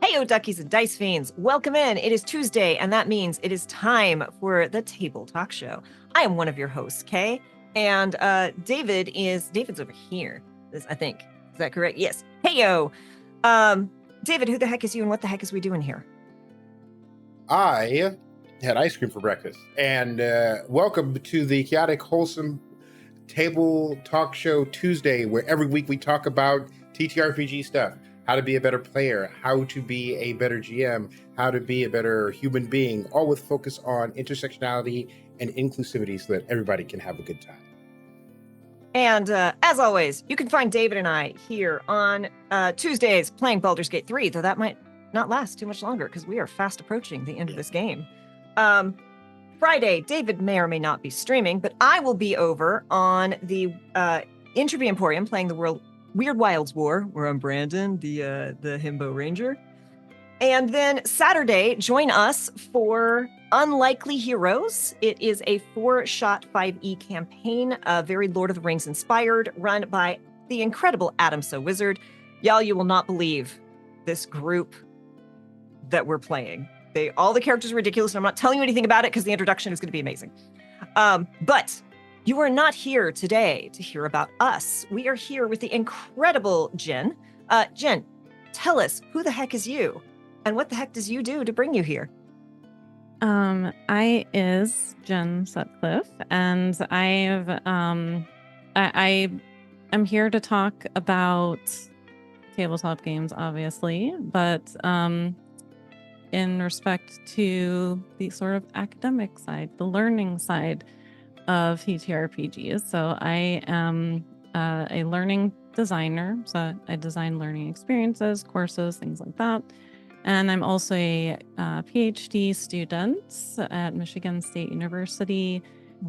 Heyo, duckies and dice fiends. Welcome in. It is Tuesday, and that means it is time for the Table Talk Show. I am one of your hosts, Kay, and David's over here, I think. Is that correct? Yes. Heyo. David, who the heck is you, and what the heck is we doing here? I had ice cream for breakfast, and welcome to the Chaotic Wholesome Table Talk Show Tuesday, where every week we talk about TTRPG stuff. How to be a better player, how to be a better GM, how to be a better human being, all with focus on intersectionality and inclusivity so that everybody can have a good time. And as always, you can find David and I here on Tuesdays playing Baldur's Gate 3, though that might not last too much longer because we are fast approaching the end of this game. Friday, David may or may not be streaming, but I will be over on the Entropy Emporium playing the Weird Wilds War, where I'm Brandon, the Himbo Ranger. And then Saturday, join us for Unlikely Heroes. It is a 4-shot 5e campaign, very Lord of the Rings inspired, run by the incredible Adam So Wizard. Y'all, you will not believe this group that we're playing. All the characters are ridiculous, and I'm not telling you anything about it because the introduction is going to be amazing. But you are not here today to hear about us. We are here with the incredible Jenn. Jenn, tell us, who the heck is you? And what the heck does you do to bring you here? I is Jenn Sutcliffe, and I am here to talk about tabletop games, obviously, but in respect to the sort of academic side, the learning side of TTRPGs. So I am a learning designer, so I design learning experiences, courses, things like that. And I'm also a PhD student at Michigan State University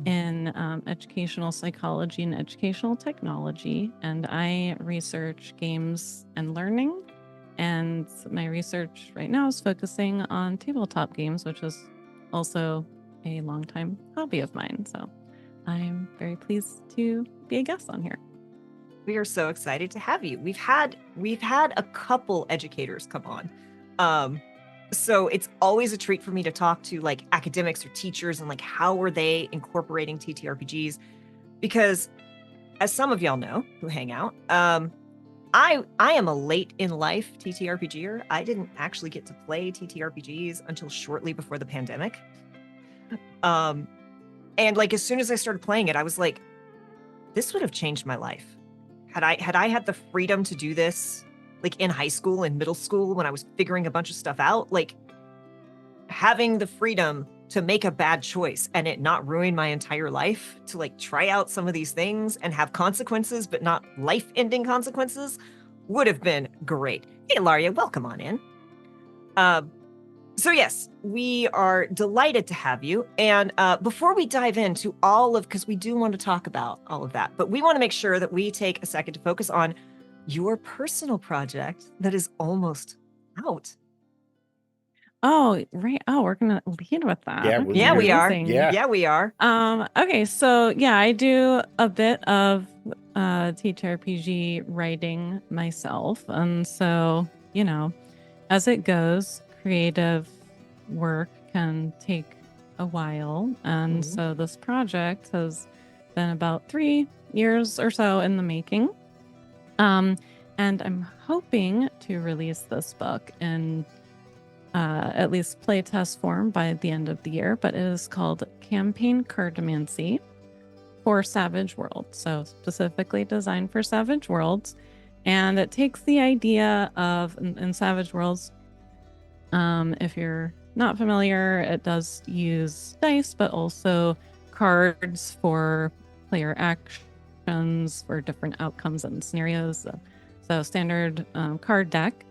in educational psychology and educational technology. And I research games and learning. And my research right now is focusing on tabletop games, which is also a longtime hobby of mine. So I'm very pleased to be a guest on here. We are so excited to have you. We've had a couple educators come on. So it's always a treat for me to talk to like academics or teachers and like how are they incorporating TTRPGs? Because as some of y'all know who hang out, I am a late in life TTRPGer. I didn't actually get to play TTRPGs until shortly before the pandemic. And like as soon as I started playing it, I was like, this would have changed my life. Had I had the freedom to do this like in high school and middle school when I was figuring a bunch of stuff out, like having the freedom to make a bad choice and it not ruin my entire life, to like try out some of these things and have consequences, but not life-ending consequences, would have been great. Hey, Laria, welcome on in. So yes, we are delighted to have you. And before we dive into because we do want to talk about all of that, but we want to make sure that we take a second to focus on your personal project that is almost out. Oh, right. Oh, we're going to lead with that. Yeah, we are. Yeah. Yeah, we are. Okay, so yeah, I do a bit of TTRPG writing myself. And so, you know, as it goes, creative work can take a while. And so this project has been about 3 years or so in the making. And I'm hoping to release this book in at least playtest form by the end of the year, but it is called Campaign Cardemancy for Savage Worlds. So specifically designed for Savage Worlds. And it takes the idea of, in Savage Worlds, if you're not familiar, it does use dice, but also cards for player actions for different outcomes and scenarios. So standard card deck.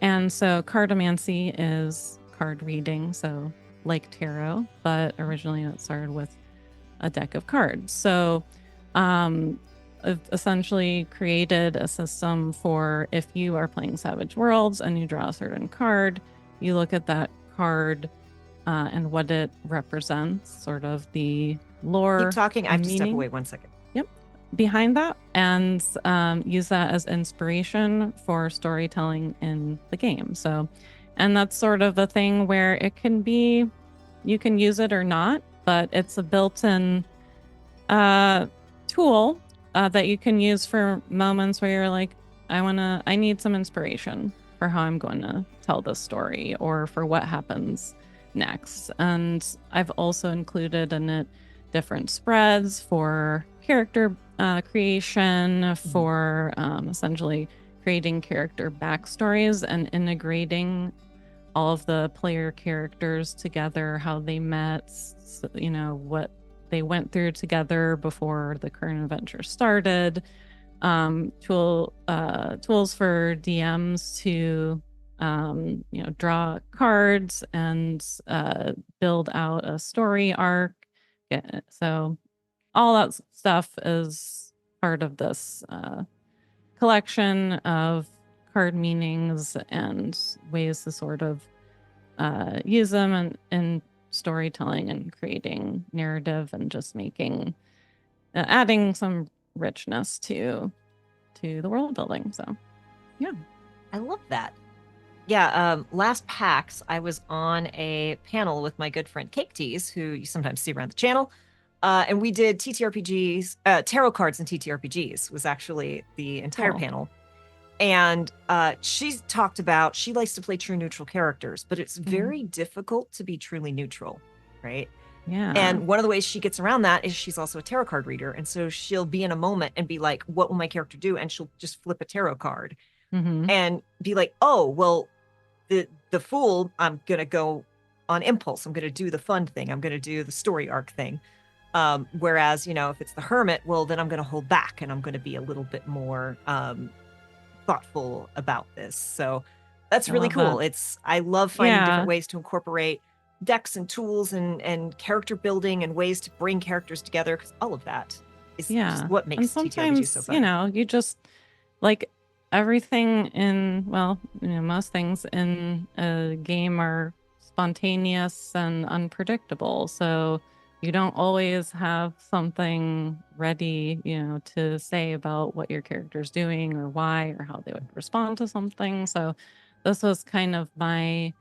And so Cardemancy is card reading, so like tarot, but originally it started with a deck of cards. So I've essentially created a system for if you are playing Savage Worlds and you draw a certain card, you look at that card and what it represents, sort of the lore. Keep talking. I have to step away 1 second. Yep. Behind that, and use that as inspiration for storytelling in the game. So And that's sort of the thing where it can be, you can use it or not, but it's a built-in tool that you can use for moments where you're like, I need some inspiration for how I'm going to tell this story or for what happens next. And I've also included in it different spreads for character creation, for essentially creating character backstories and integrating all of the player characters together, how they met, what they went through together before the current adventure started. Tools for DMs to draw cards and build out a story arc. So all that stuff is part of this collection of card meanings and ways to sort of use them in storytelling and creating narrative and just making adding some richness to the world building. So yeah, I love that. Yeah, last PAX, I was on a panel with my good friend Cake Tease, who you sometimes see around the channel. And we did TTRPGs, tarot cards and TTRPGs was actually the entire Cool. panel. And she talked about, she likes to play true neutral characters, but it's very difficult to be truly neutral, right? Yeah. And one of the ways she gets around that is she's also a tarot card reader. And so she'll be in a moment and be like, what will my character do? And she'll just flip a tarot card and be like, oh, well, the fool, I'm going to go on impulse. I'm going to do the fun thing. I'm going to do the story arc thing. Whereas, if it's the hermit, well, then I'm going to hold back and I'm going to be a little bit more thoughtful about this. So that's really cool. I love finding different ways to incorporate decks and tools and character building and ways to bring characters together, because all of that is just what makes and sometimes TTRPG so fun. You just like everything in most things in a game are spontaneous and unpredictable, so you don't always have something ready to say about what your character's doing or why or how they would respond to something. So this was kind of my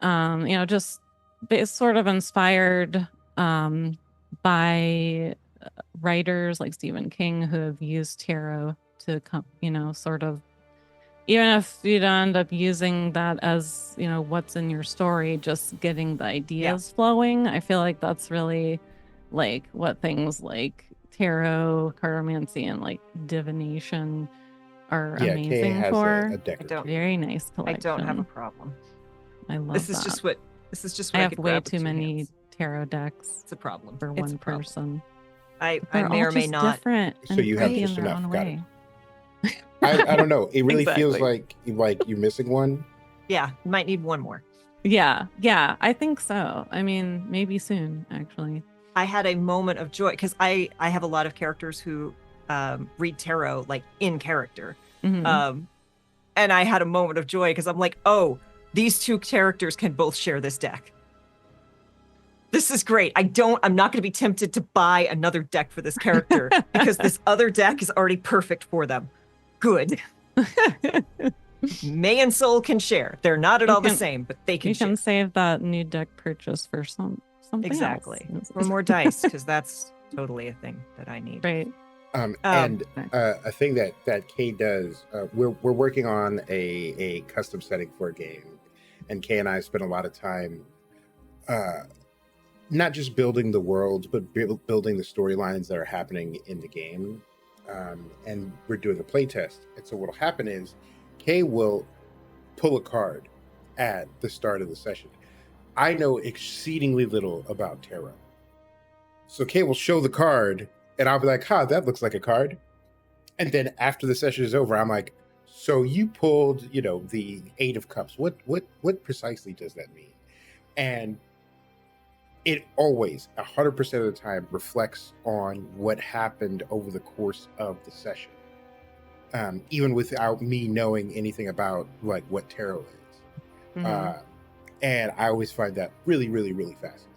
just it's sort of inspired by writers like Stephen King who have used tarot to come, sort of, even if you don't end up using that as, what's in your story, just getting the ideas flowing. I feel like that's really like what things like tarot, cardomancy, and like divination are amazing Kay has for. a deck or two. Very nice collection. I don't have a problem. I love this is that. just what I I have could way grab with too two many hands. tarot decks. It's a problem For one person. I They're may all or may just not. different So and you have pretty just in their enough. own Got way. I don't know. It really feels Exactly. like you're missing one. Yeah, you might need one more. Yeah, I think so. I mean, maybe soon, actually. I had a moment of joy because I have a lot of characters who read tarot like in character. And I had a moment of joy because I'm like, oh, these two characters can both share this deck. This is great. I'm not going to be tempted to buy another deck for this character because this other deck is already perfect for them. Good. May and Soul can share. They're not at all the same, but they can share. You can save that new deck purchase for something exactly else. For more dice, because that's totally a thing that I need. Right. And a thing that Kay does, we're working on a custom setting for a game, and Kay and I spent a lot of time not just building the worlds, but building the storylines that are happening in the game. And we're doing a play test. And so what'll happen is Kay will pull a card at the start of the session. I know exceedingly little about tarot. So Kay will show the card and I'll be like, that looks like a card. And then after the session is over, I'm like, so you pulled, the 8 of Cups. What precisely does that mean? And it always, 100% of the time, reflects on what happened over the course of the session. Even without me knowing anything about like what tarot is. And I always find that really, really, really fascinating.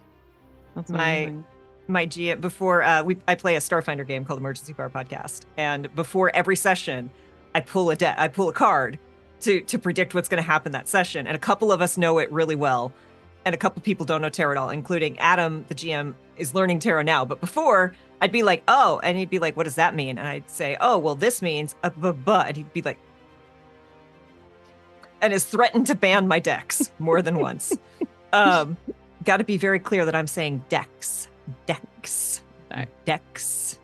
That's amazing. My GM before I play a Starfinder game called Emergency Power Podcast, and before every session, I pull a card to predict what's going to happen that session. And a couple of us know it really well, and a couple people don't know tarot at all, including Adam, the GM, is learning tarot now. But before, I'd be like, oh, and he'd be like, what does that mean? And I'd say, oh, well, this means a but. And he'd be like, and has threatened to ban my decks more than once. Got to be very clear that I'm saying decks, like decks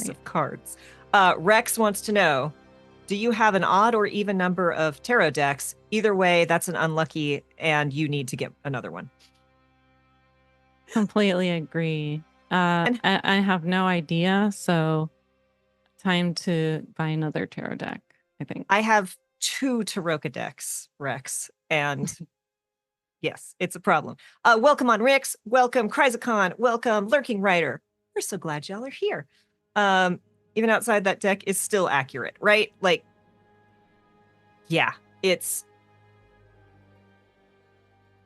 of cards. Rex wants to know, do you have an odd or even number of tarot decks? Either way, that's an unlucky, and you need to get another one. Completely agree. I have no idea, so time to buy another tarot deck, I think. I have 2 Taroka decks, Rex, and yes, it's a problem. Welcome on, Rix. Welcome, Kryzakon. Welcome, Lurking Rider. We're so glad y'all are here. Even outside that deck is still accurate, right? Like, yeah, it's...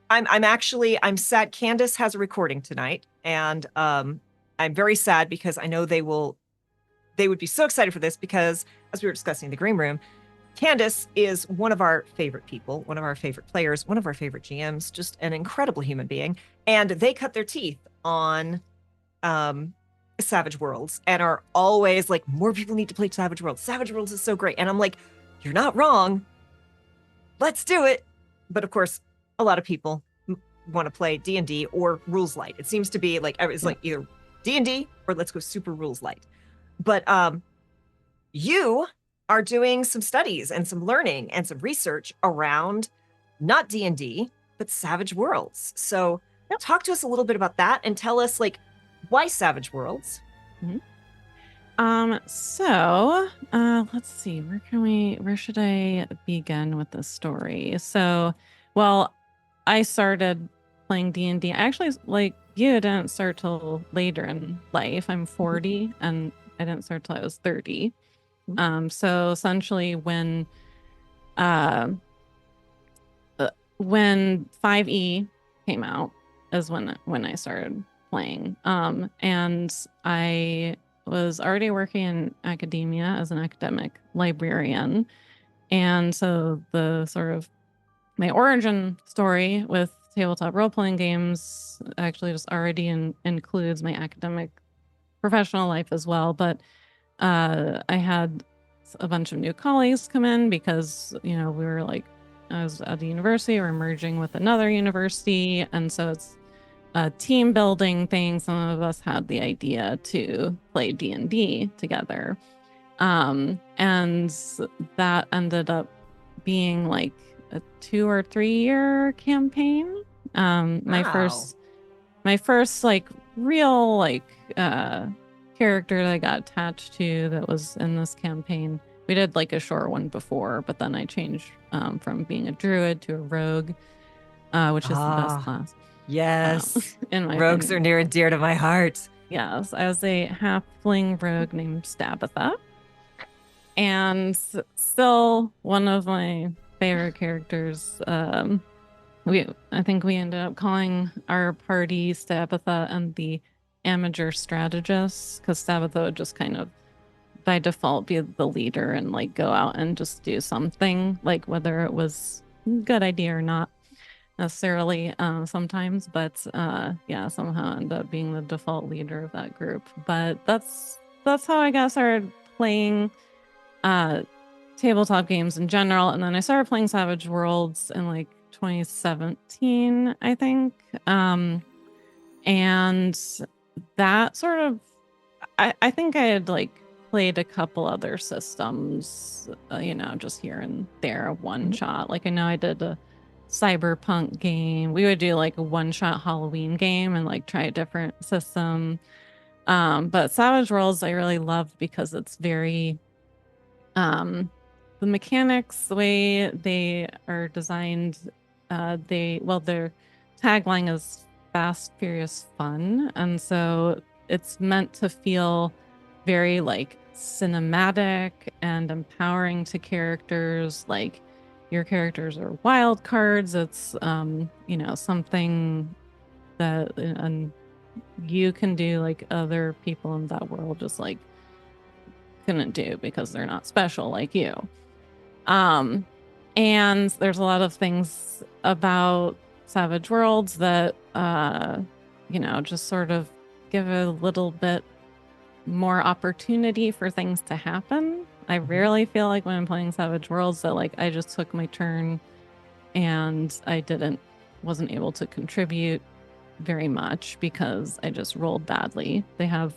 I'm sad. Candace has a recording tonight, and I'm very sad because I know they would be so excited for this because, as we were discussing in the green room, Candace is one of our favorite people, one of our favorite players, one of our favorite GMs, just an incredible human being. And they cut their teeth on Savage Worlds and are always like, more people need to play Savage Worlds. Savage Worlds is so great. And I'm like, you're not wrong. Let's do it. But of course, a lot of people want to play D&D or Rules Light. It seems to be like, it's like either D&D or let's go super Rules Light. But you are doing some studies and some learning and some research around not D&D, but Savage Worlds. So talk to us a little bit about that and tell us, like, why Savage Worlds? So let's see, where should I begin with this story? So, well, I started playing D&D. Actually, like you, didn't start till later in life. I'm 40 and I didn't start till I was 30. So essentially when 5e came out is when I started playing. And I was already working in academia as an academic librarian. And so the sort of my origin story with tabletop role-playing games actually just already includes my academic professional life as well. But I had a bunch of new colleagues come in because, we were like, I was at the university, we're merging with another university. And so it's a team building thing. Some of us had the idea to play D&D together. And that ended up being like a 2 or 3 year campaign. My first like real like character that I got attached to that was in this campaign. We did like a short one before, but then I changed from being a druid to a rogue, which is the best class. Yes. In my Rogues opinion. are near and dear to my heart. Yes, I was a halfling rogue named Stabitha. And still one of my favorite characters. I think we ended up calling our party Stabitha and the Amateur Strategist, because Stabitha would just kind of by default be the leader and like go out and just do something, like whether it was a good idea or not necessarily sometimes, but somehow end up being the default leader of that group. But that's how I got started playing tabletop games in general. And then I started playing Savage Worlds in like 2017, I think. And that sort of, I think I had like played a couple other systems, just here and there, one shot. Like I know I did a cyberpunk game. We would do like a one-shot Halloween game and like try a different system. But Savage Worlds I really loved because it's very the mechanics, the way they are designed, their tagline is fast, furious, fun. And so it's meant to feel very like cinematic and empowering to characters. Like your characters are wild cards. It's something that you can do like other people in that world just like couldn't do because they're not special like you. And there's a lot of things about Savage Worlds that, just sort of give a little bit more opportunity for things to happen. I rarely feel like when I'm playing Savage Worlds that like I just took my turn and I wasn't able to contribute very much because I just rolled badly. They have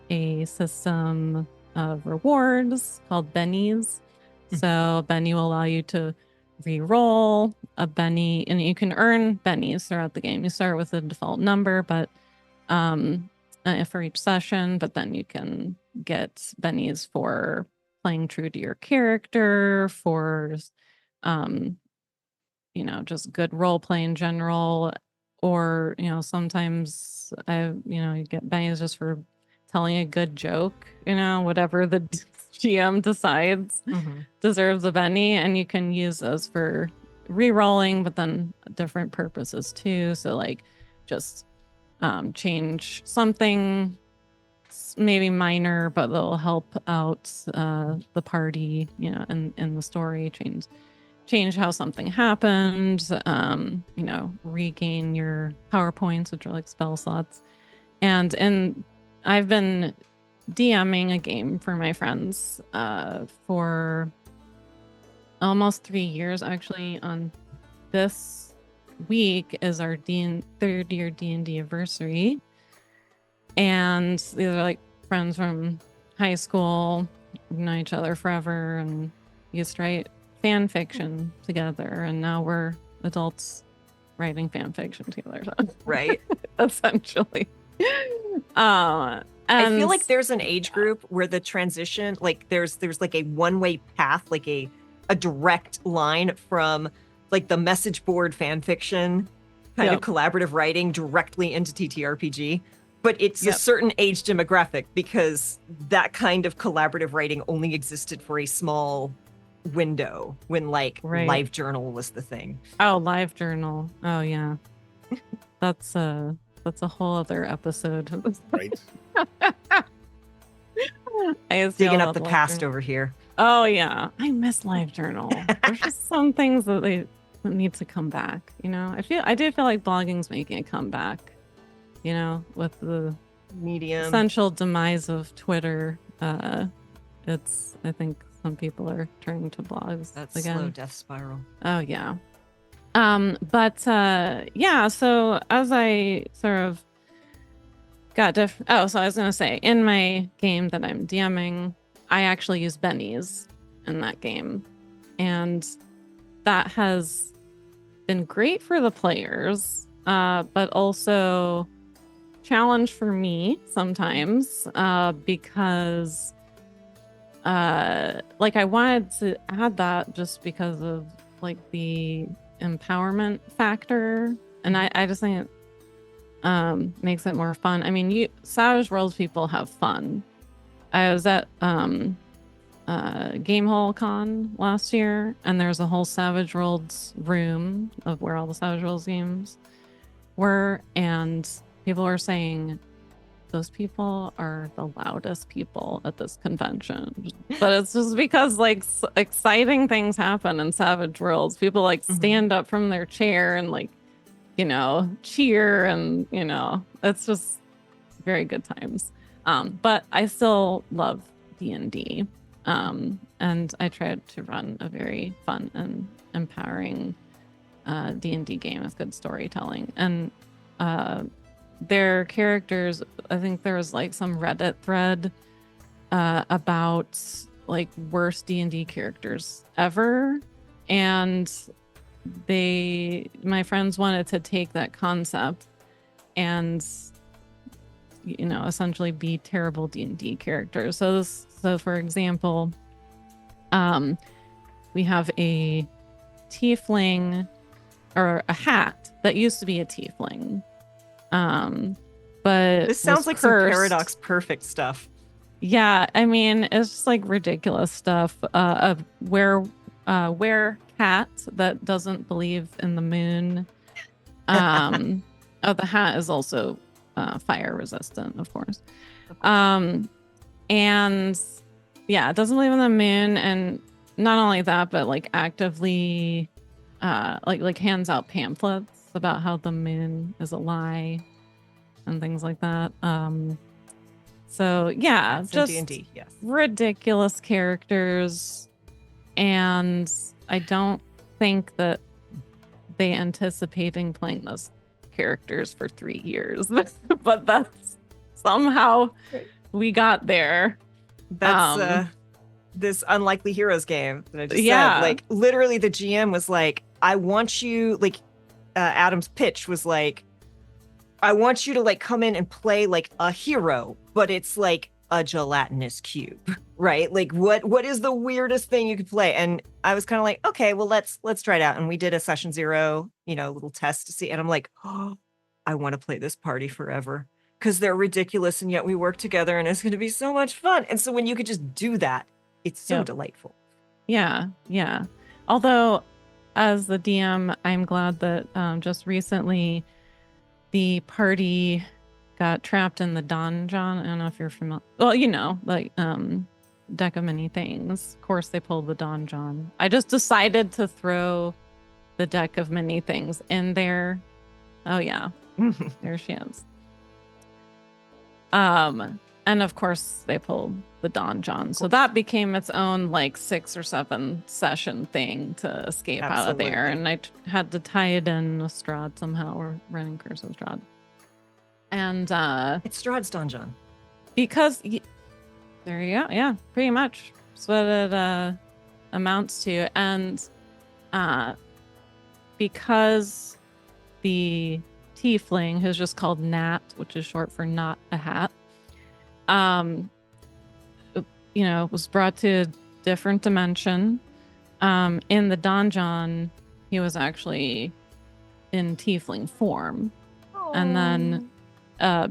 a system of rewards called bennies. So Benny will allow you to re-roll a Benny, and you can earn bennies throughout the game. You start with a default number, but for each session, but then you can get bennies for playing true to your character, for just good role play in general, or sometimes you get bennies just for telling a good joke, whatever the GM decides deserves a benny, and you can use those for re-rolling, but then different purposes too. So like just change something maybe minor, but that'll help out the party, in the story, change how something happened, regain your power points, which are like spell slots. And I've been DMing a game for my friends for almost 3 years. Actually, on this week is our third year D&D anniversary. And these are like friends from high school, we've known each other forever and used to write fan fiction together. And now we're adults writing fan fiction together. So. Right. Essentially. I feel like there's an age group where the transition, like there's like a one-way path, like a direct line from like the message board fan fiction kind of collaborative writing directly into TTRPG. But it's a certain age demographic because that kind of collaborative writing only existed for a small window when like Live Journal was the thing. Oh, Live Journal. Oh yeah. That's a whole other episode. Right. Digging up the past over here. Oh yeah. I miss Live Journal. There's just some things that need to come back, I do feel like blogging's making a comeback, with the medium essential demise of Twitter. I think some people are turning to blogs. That's again. Slow death spiral. Oh yeah. So as I sort of got so I was gonna say, in my game that I'm DMing, I actually use bennies in that game, and that has been great for the players, but also challenge for me sometimes, because I wanted to add that just because of like the empowerment factor, and I just think it makes it more fun. I mean, Savage Worlds people have fun. I was at Gamehole Con last year, and there's a whole Savage Worlds room of where all the Savage Worlds games were, and people were saying those people are the loudest people at this convention. But it's just because like exciting things happen in Savage Worlds. People like stand up from their chair and like, cheer, and it's just very good times. But I still love D&D. And I tried to run a very fun and empowering D&D game with good storytelling. And their characters, I think there was like some Reddit thread about like worst D&D characters ever, and my friends wanted to take that concept and essentially be terrible D&D characters. So for example, we have a tiefling, or a hat that used to be a tiefling. But this sounds like cursed. Some Paradox Perfect stuff. Yeah, I mean, it's just like ridiculous stuff. A were cat that doesn't believe in the moon. The hat is also fire resistant, of course. And yeah, it doesn't believe in the moon, and not only that, but like actively like hands out pamphlets about how the moon is a lie and things like that. So yeah, That's in just D&D, yes. ridiculous characters, and I don't think that they anticipating playing those characters for 3 years, but that's somehow we got there. That's this Unlikely Heroes game that I just Yeah. said. Like, literally, the GM was like, I want you, like, Adam's pitch was like, I want you to, like, come in and play, like, a hero, but it's, like, a gelatinous cube, right? Like, what is the weirdest thing you could play? And I was kind of like, okay, well, let's try it out. And we did a session 0, little test to see. And I'm like, oh, I want to play this party forever because they're ridiculous. And yet we work together and it's going to be so much fun. And so when you could just do that, it's so delightful. Yeah. Although, as the DM, I'm glad that just recently the party got trapped in the donjon. I don't know if you're familiar. Well, like deck of many things. Of course, they pulled the donjon. I just decided to throw the deck of many things in there. Oh yeah, there she is. And of course they pulled the donjon, so that became its own like 6 or 7 session thing to escape out of there. And I had to tie it in with Strahd somehow. We're running Curse of Strahd. And it's Strahd's donjon. Because there you go. Yeah, pretty much. That's what it amounts to. And because the tiefling, who's just called Nat, which is short for not a hat, was brought to a different dimension. In the donjon, he was actually in tiefling form. Aww. And then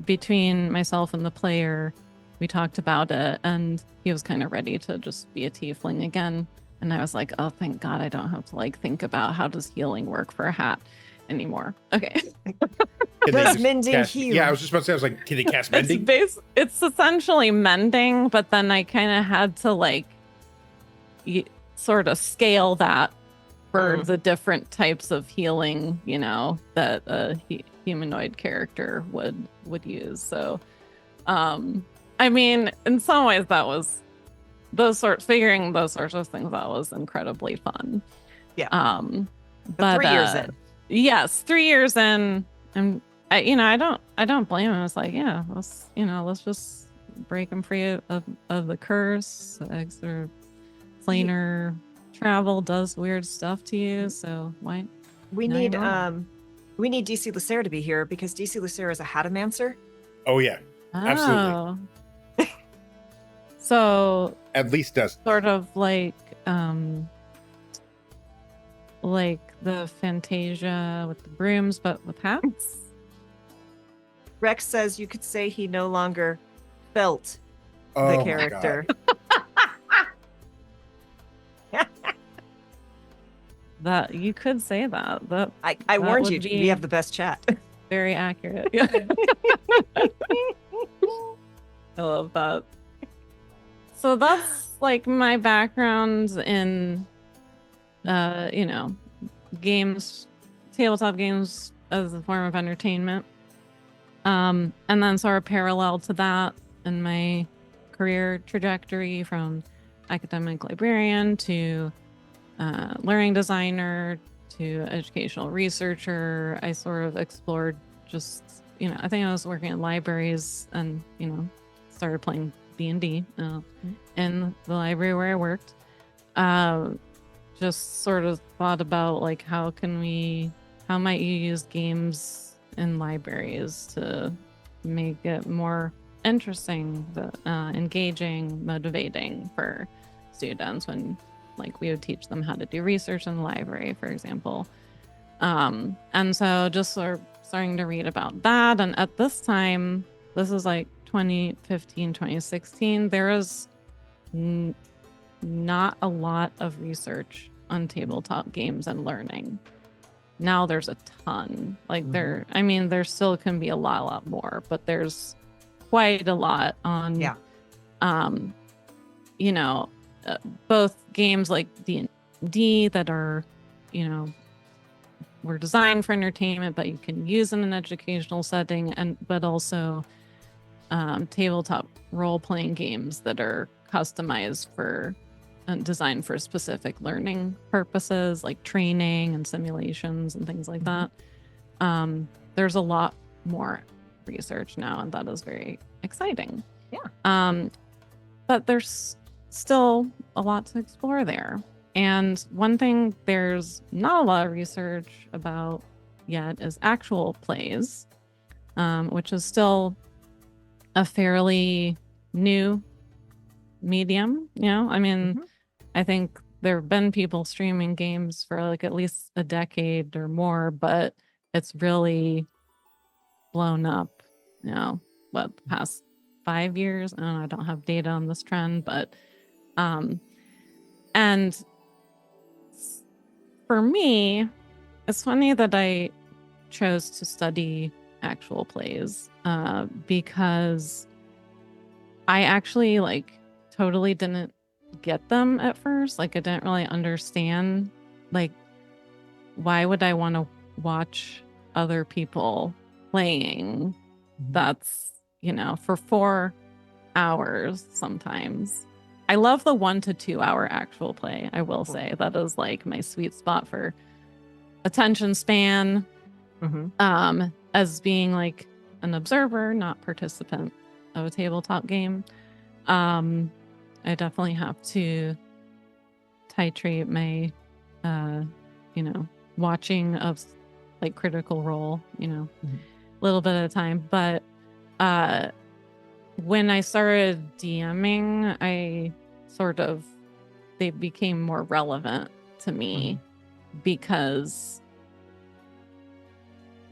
between myself and the player, we talked about it, and he was kind of ready to just be a tiefling again. And I was like, oh, thank God I don't have to like think about how does healing work for a hat anymore. Okay. Does mending heal? Yeah, I was just about to say, I was like, can they cast mending? It's essentially mending, but then I kind of had to like sort of scale that for the different types of healing, that a humanoid character would use. So, I mean, in some ways that was figuring those sorts of things out was incredibly fun. Yeah. But 3 years in. Yes, 3 years in, and I don't blame him. It's like, yeah, let's just break him free of the curse. Extra planar travel does weird stuff to you, so why? We need DC Lucere to be here because DC Lucere is a hatamancer. Oh yeah, absolutely. So at least does sort of like the Fantasia with the brooms, but with hats. Rex says you could say he no longer felt the character. That you could say that. I warned you. We have the best chat. Very accurate. Yeah. I love that. So that's like my background in, games, tabletop games as a form of entertainment. And then sort of parallel to that in my career trajectory from academic librarian to learning designer to educational researcher, I sort of explored just, I think I was working in libraries and, started playing D&D in the library where I worked. Just sort of thought about like, how might you use games in libraries to make it more interesting, engaging, motivating for students when like we would teach them how to do research in the library, for example. And so just sort of starting to read about that. And at this time, this is like 2015, 2016, there was not a lot of research on tabletop games and learning. Now there's a ton. Like there still can be a lot more, but there's quite a lot on, both games like D&D that are, were designed for entertainment, but you can use in an educational setting, but also tabletop role-playing games that are customized for and designed for specific learning purposes, like training and simulations and things like that. There's a lot more research now, and that is very exciting. Yeah. But there's still a lot to explore there. And one thing there's not a lot of research about yet is actual plays, which is still a fairly new medium. I think there have been people streaming games for like at least a decade or more, but it's really blown up, the past 5 years. I don't have data on this trend, but and for me, it's funny that I chose to study actual plays because I actually totally didn't get them at first. I didn't really understand why would I want to watch other people playing that's for 4 hours sometimes. I love the 1 to 2 hour actual play. I will say that is my sweet spot for attention span, as being an observer, not participant of a tabletop game. I definitely have to titrate my watching of Critical Role, a little bit at a time. But when I started DMing, they became more relevant to me because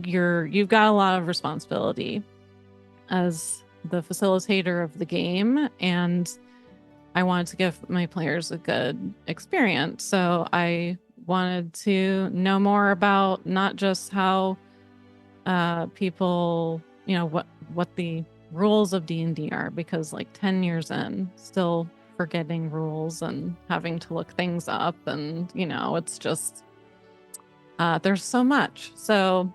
you've got a lot of responsibility as the facilitator of the game, and I wanted to give my players a good experience. So I wanted to know more about not just how people, what the rules of D&D are, because 10 years in, still forgetting rules and having to look things up, and it's just there's so much. So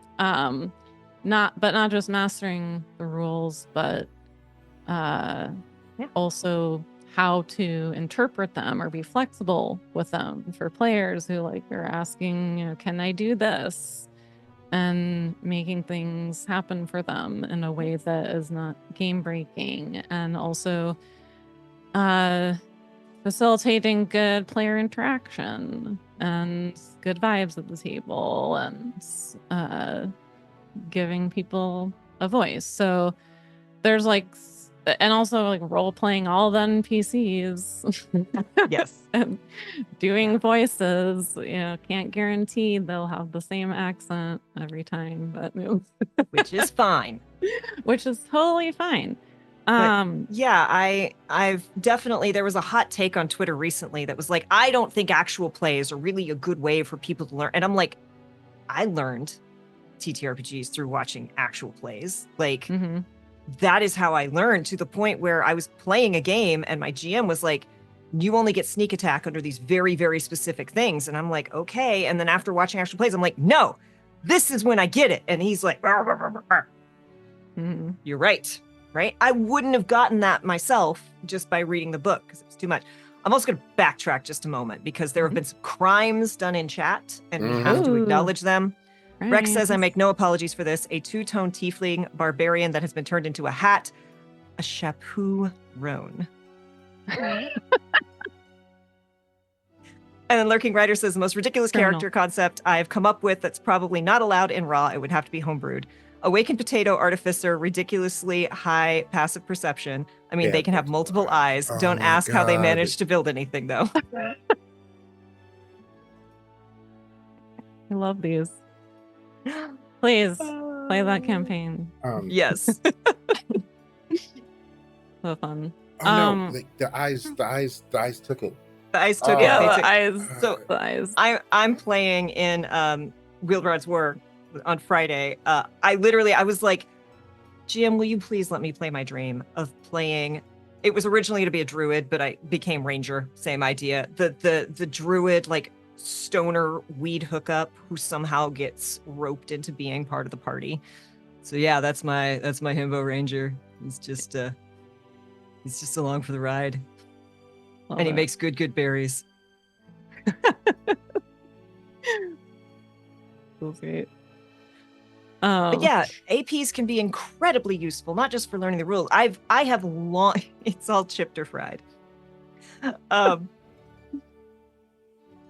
not just mastering the rules, but also how to interpret them or be flexible with them for players who are asking, can I do this? And making things happen for them in a way that is not game breaking, and also facilitating good player interaction and good vibes at the table, and giving people a voice. So there's and also role playing all the NPCs. Yes. And doing voices. Can't guarantee they'll have the same accent every time, but Which is fine. Which is totally fine. I've definitely, there was a hot take on Twitter recently that was I don't think actual plays are really a good way for people to learn. And I'm I learned TTRPGs through watching actual plays. That is how I learned, to the point where I was playing a game and my GM was you only get sneak attack under these very, very specific things. And I'm okay. And then after watching actual plays, I'm no, this is when I get it. And he's "Rah, rah, rah, rah, rah." You're right. Right? I wouldn't have gotten that myself just by reading the book because it was too much. I'm also going to backtrack just a moment because there have been some crimes done in chat and we have to acknowledge them. Right. Rex says, I make no apologies for this. A two-tone tiefling barbarian that has been turned into a hat. A chapeau-rone. And then Lurking Rider says, the most ridiculous character concept I've come up with that's probably not allowed in Raw. It would have to be homebrewed. Awakened Potato Artificer, ridiculously high passive perception. I mean, they can have multiple eyes. Don't ask how they managed to build anything, though. I love these. Please play that campaign. Yes. So fun. No, the eyes took it. The eyes took it. Yeah, the eyes. I'm playing in Wheelrod's War on Friday. I was GM, will you please let me play my dream of playing it was originally to be a druid, but I became ranger. Same idea. The druid, like stoner weed hookup, who somehow gets roped into being part of the party. So yeah, that's my himbo ranger. He's just along for the ride, Love and he it. makes good berries. So sweet. But yeah, APs can be incredibly useful, not just for learning the rules. I have long. It's all chipped or fried.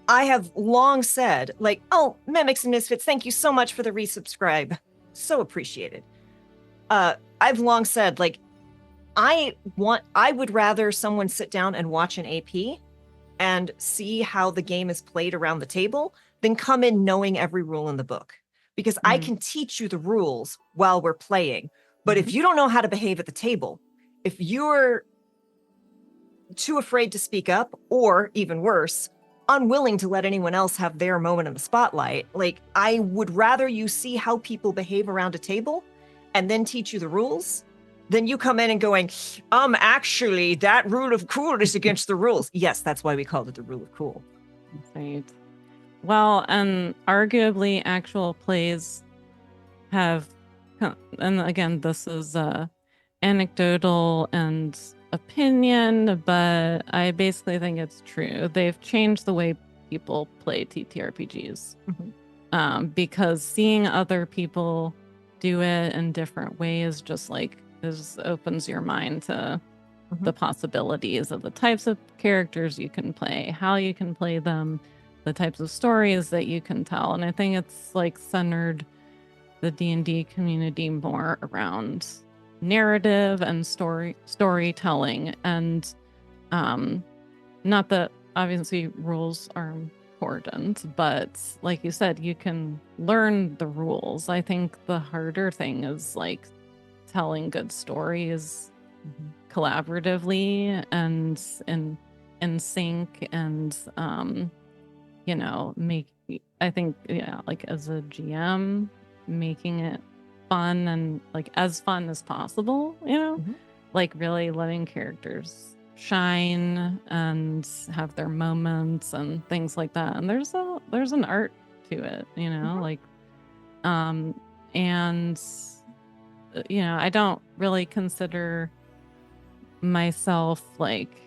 I have long said, like, oh, Mimics and Misfits, thank you so much for the resubscribe. So appreciated. I've long said, like, I would rather someone sit down and watch an AP and see how the game is played around the table than come in knowing every rule in the book. Because I can teach you the rules while we're playing. But if you don't know how to behave at the table, if you're too afraid to speak up, or even worse, unwilling to let anyone else have their moment in the spotlight, like, I would rather you see how people behave around a table and then teach you the rules than you come in and going, actually, that rule of cool is against the rules. Yes, that's why we called it the rule of cool. Right. Well, and arguably actual plays have, and again, this is anecdotal and opinion, but I basically think it's true. They've changed the way people play TTRPGs. Because seeing other people do it in different ways just opens your mind to the possibilities of the types of characters you can play, how you can play them, the types of stories that you can tell. And I think it's like centered the D&D community more around narrative and storytelling. And not that obviously rules are important, but like you said, you can learn the rules. I think the harder thing is like telling good stories collaboratively and in sync, and I think, yeah, like as a GM, making it fun and like as fun as possible, like really letting characters shine and have their moments and things like that. And there's an art to it, like and I don't really consider myself like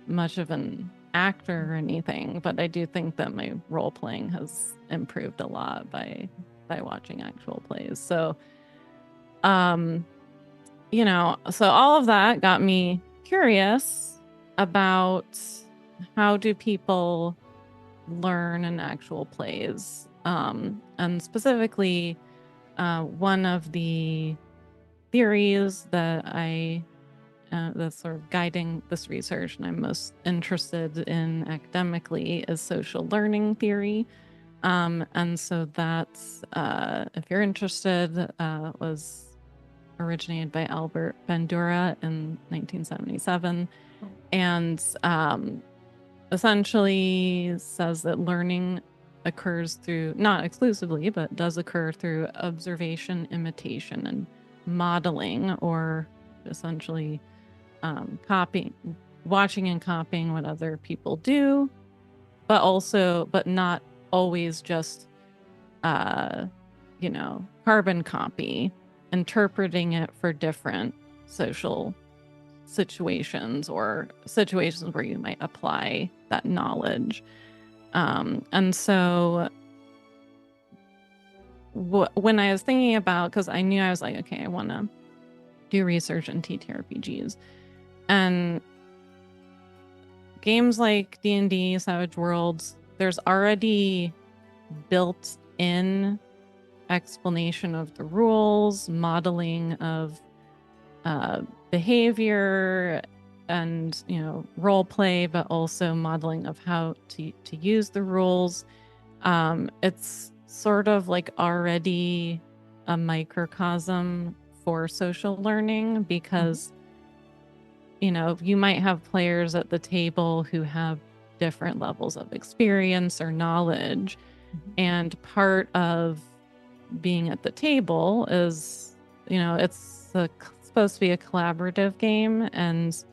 much of an actor or anything, but I do think that my role playing has improved a lot by watching actual plays. So so all of that got me curious about how do people learn in actual plays, and specifically one of the theories that that's sort of guiding this research and I'm most interested in academically is social learning theory. And so that's, if you're interested, was originated by Albert Bandura in 1977, and essentially says that learning occurs through, not exclusively, but does occur through observation, imitation, and modeling, or essentially watching and copying what other people do, but not always just carbon copy, interpreting it for different social situations or situations where you might apply that knowledge. And so when I was thinking about, because I knew I was like, okay, I want to do research in TTRPGs, and games like D&D, Savage Worlds, there's already built in explanation of the rules, modeling of behavior, and role play, but also modeling of how to use the rules. It's sort of like already a microcosm for social learning, because you might have players at the table who have different levels of experience or knowledge, and part of being at the table is, it's supposed to be a collaborative game, and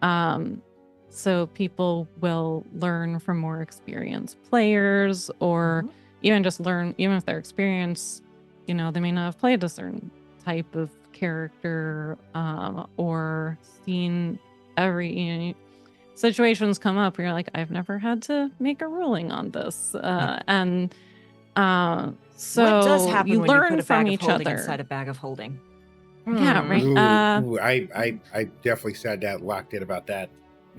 So people will learn from more experienced players, or even just learn, even if they're experienced, they may not have played a certain type of character, or seen every, situations come up where you're like, I've never had to make a ruling on this. And so what does happen you when you learn put a from bag of each holding other. inside a bag of holding? Yeah, right. I definitely sat down locked in about that.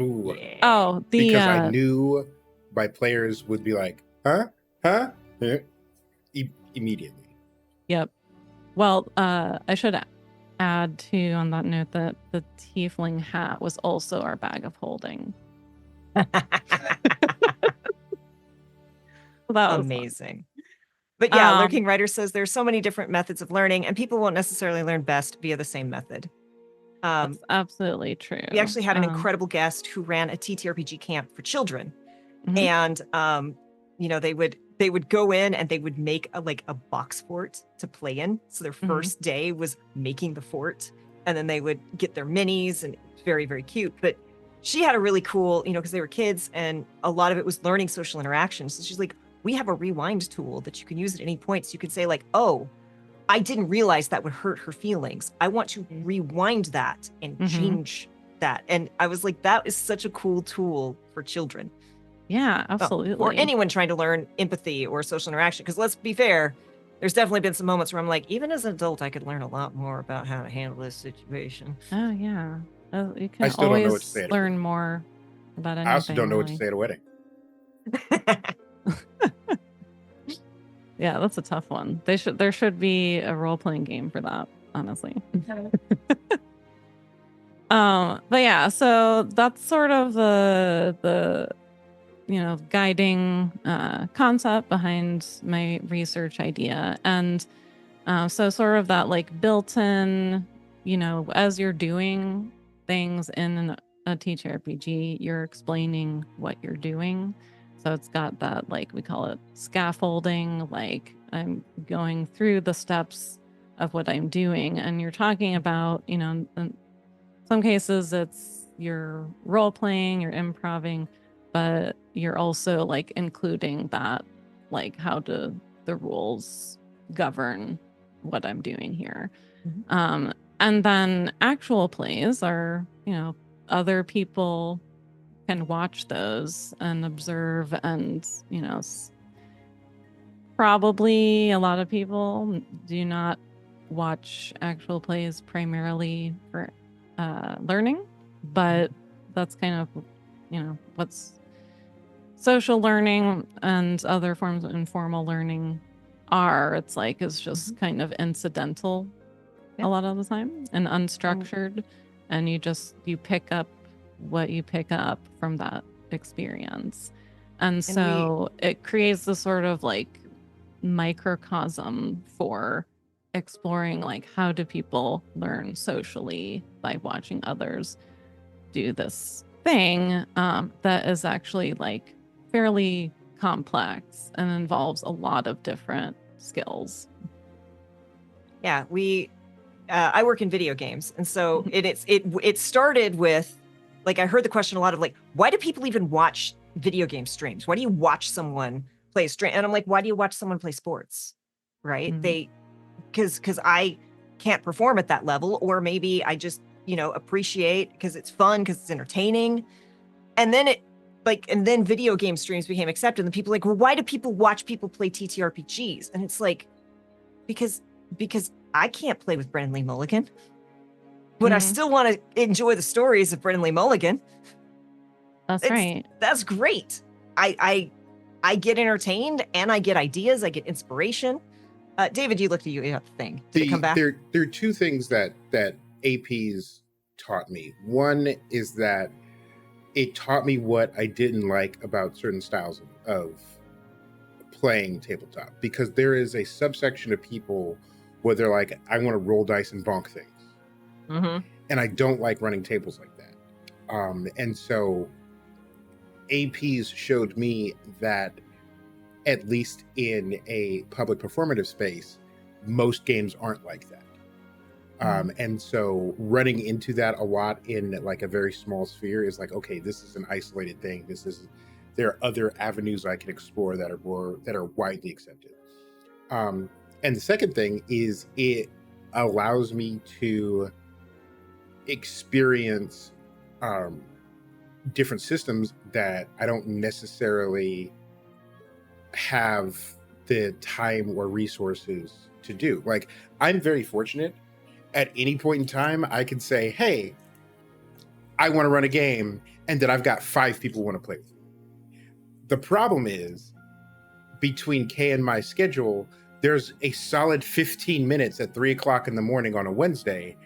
Ooh. Yeah. Oh, because I knew my players would be like, huh? Immediately. Yep. Well, I should add too on that note that the tiefling hat was also our bag of holding. That was amazing. But yeah, Lurking Writer says there's so many different methods of learning, and people won't necessarily learn best via the same method. That's absolutely true. We actually had an incredible guest who ran a TTRPG camp for children, and they would go in and they would make a box fort to play in. So their first day was making the fort, and then they would get their minis, and it's very, very cute. But she had a really cool, because they were kids, and a lot of it was learning social interactions. So she's like, we have a rewind tool that you can use at any point. So you could say like, oh, I didn't realize that would hurt her feelings. I want to rewind that and change that. And I was like, that is such a cool tool for children. Yeah, absolutely. Or anyone trying to learn empathy or social interaction. Because let's be fair, there's definitely been some moments where I'm like, even as an adult, I could learn a lot more about how to handle this situation. Oh, yeah. You I can still don't know what to always say at learn more about anything. I also don't know what to say at a wedding. Yeah, that's a tough one. There should be a role-playing game for that, honestly. But yeah, so that's sort of the guiding concept behind my research idea. And so sort of that like built-in, as you're doing things in a TTRPG, you're explaining what you're doing. So it's got that, like, we call it scaffolding, like I'm going through the steps of what I'm doing. And you're talking about, in some cases it's you're role playing, you're improving, but you're also like including that, like, how do the rules govern what I'm doing here. And then actual plays are, other people can watch those and observe, and probably a lot of people do not watch actual plays primarily for learning, but that's kind of what's social learning and other forms of informal learning are. It's like it's just kind of incidental a lot of the time and unstructured, and you pick up what you pick up from that experience. And so it creates this sort of like microcosm for exploring, like, how do people learn socially by watching others do this thing that is actually like fairly complex and involves a lot of different skills. Yeah, I work in video games, and so it started with, like, I heard the question a lot of like, why do people even watch video game streams? Why do you watch someone play a stream? And I'm like, why do you watch someone play sports? Right? Because I can't perform at that level, or maybe I just appreciate because it's fun, because it's entertaining. And then then video game streams became accepted, and people are like, well, why do people watch people play TTRPGs? And it's like, because I can't play with Brennan Lee Mulligan, but I still want to enjoy the stories of Brennan Lee Mulligan. That's right. That's great. I get entertained, and I get ideas. I get inspiration. David, you looked at you have the thing. Did it come back? There are two things that APs taught me. One is that it taught me what I didn't like about certain styles of playing tabletop, because there is a subsection of people where they're like, I want to roll dice and bonk things. And I don't like running tables like that. And so APs showed me that, at least in a public performative space, most games aren't like that. And so running into that a lot in like a very small sphere is like, okay, this is an isolated thing. There are other avenues I can explore that are widely accepted. And the second thing is it allows me to experience different systems that I don't necessarily have the time or resources to do. Like, I'm very fortunate. At any point in time, I can say, hey, I want to run a game, and then I've got 5 people who want to play with me. The problem is, between Kay and my schedule, there's a solid 15 minutes at 3 o'clock in the morning on a Wednesday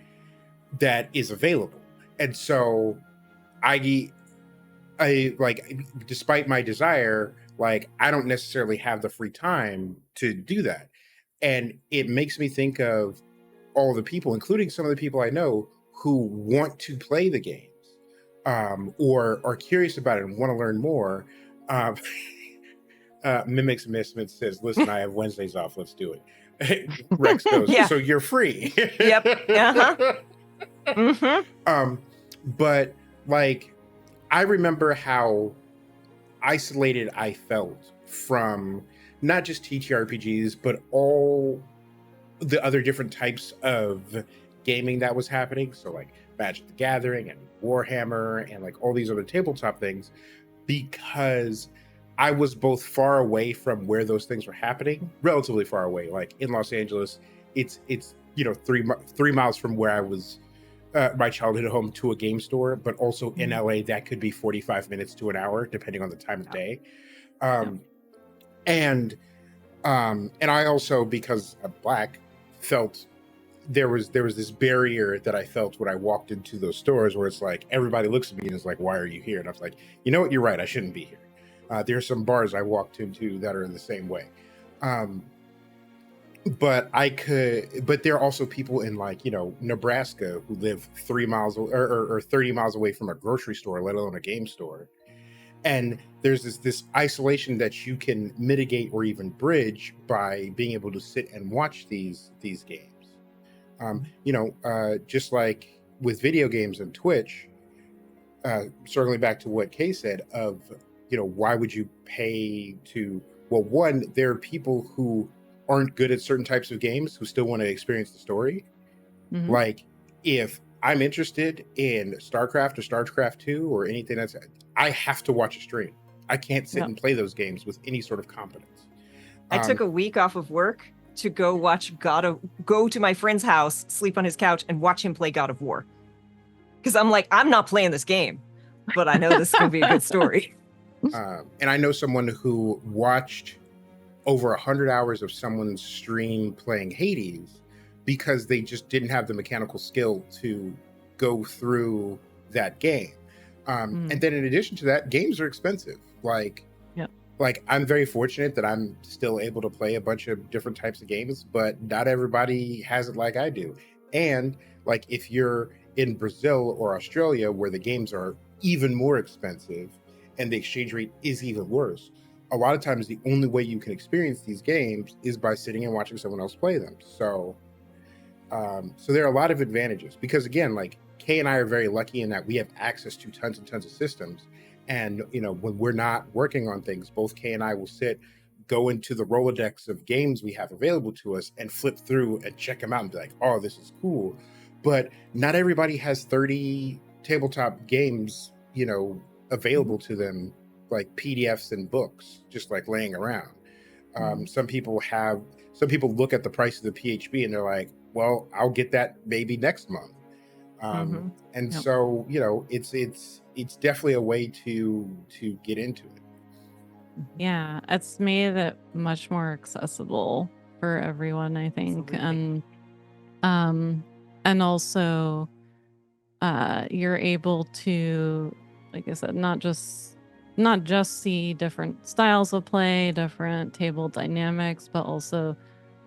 that is available. And so I like, despite my desire, like, I don't necessarily have the free time to do that. And it makes me think of all the people, including some of the people I know who want to play the games, or are curious about it and want to learn more. Mimics Misfits says, listen, I have Wednesdays off. Let's do it. Rex goes, Yeah. so you're free. Yep. But like, I remember how isolated I felt from not just TTRPGs, but all the other different types of gaming that was happening. So like Magic the Gathering and Warhammer and like all these other tabletop things, because I was both far away from where those things were happening, relatively far away. Like in Los Angeles, it's 3 miles from where I was, my childhood home, to a game store, but also in LA, that could be 45 minutes to an hour, depending on the time of day. And I also, because I'm Black, felt there was this barrier that I felt when I walked into those stores, where it's like everybody looks at me and is like, "Why are you here?" And I was like, "You know what? You're right. I shouldn't be here." There's some bars I walked into that are in the same way. But there are also people in, like, Nebraska who live 3 miles or 30 miles away from a grocery store, let alone a game store. And there's this isolation that you can mitigate or even bridge by being able to sit and watch these games. Just like with video games and Twitch, circling back to what Kay said of, why would you pay to, well, one, there are people who aren't good at certain types of games who still want to experience the story. Like, if I'm interested in StarCraft or StarCraft 2 or anything I have to watch a stream. I can't sit and play those games with any sort of competence. I took a week off of work to go watch go to my friend's house, sleep on his couch, and watch him play God of War. Because I'm like, I'm not playing this game, but I know this is going to be a good story. And I know someone who watched over 100 hours of someone's stream playing Hades because they just didn't have the mechanical skill to go through that game. And then in addition to that, games are expensive. Like I'm very fortunate that I'm still able to play a bunch of different types of games, but not everybody has it like I do. And like, if you're in Brazil or Australia, where the games are even more expensive and the exchange rate is even worse, a lot of times the only way you can experience these games is by sitting and watching someone else play them. So there are a lot of advantages, because again, like, Kay and I are very lucky in that we have access to tons and tons of systems. And, when we're not working on things, both Kay and I will go into the Rolodex of games we have available to us and flip through and check them out and be like, oh, this is cool. But not everybody has 30 tabletop games, available to them, like PDFs and books, just like laying around. Some people look at the price of the PHP and they're like, well, I'll get that maybe next month. So, it's definitely a way to get into it. Yeah, it's made it much more accessible for everyone, I think. Absolutely. And also you're able to, like I said, not just see different styles of play, different table dynamics, but also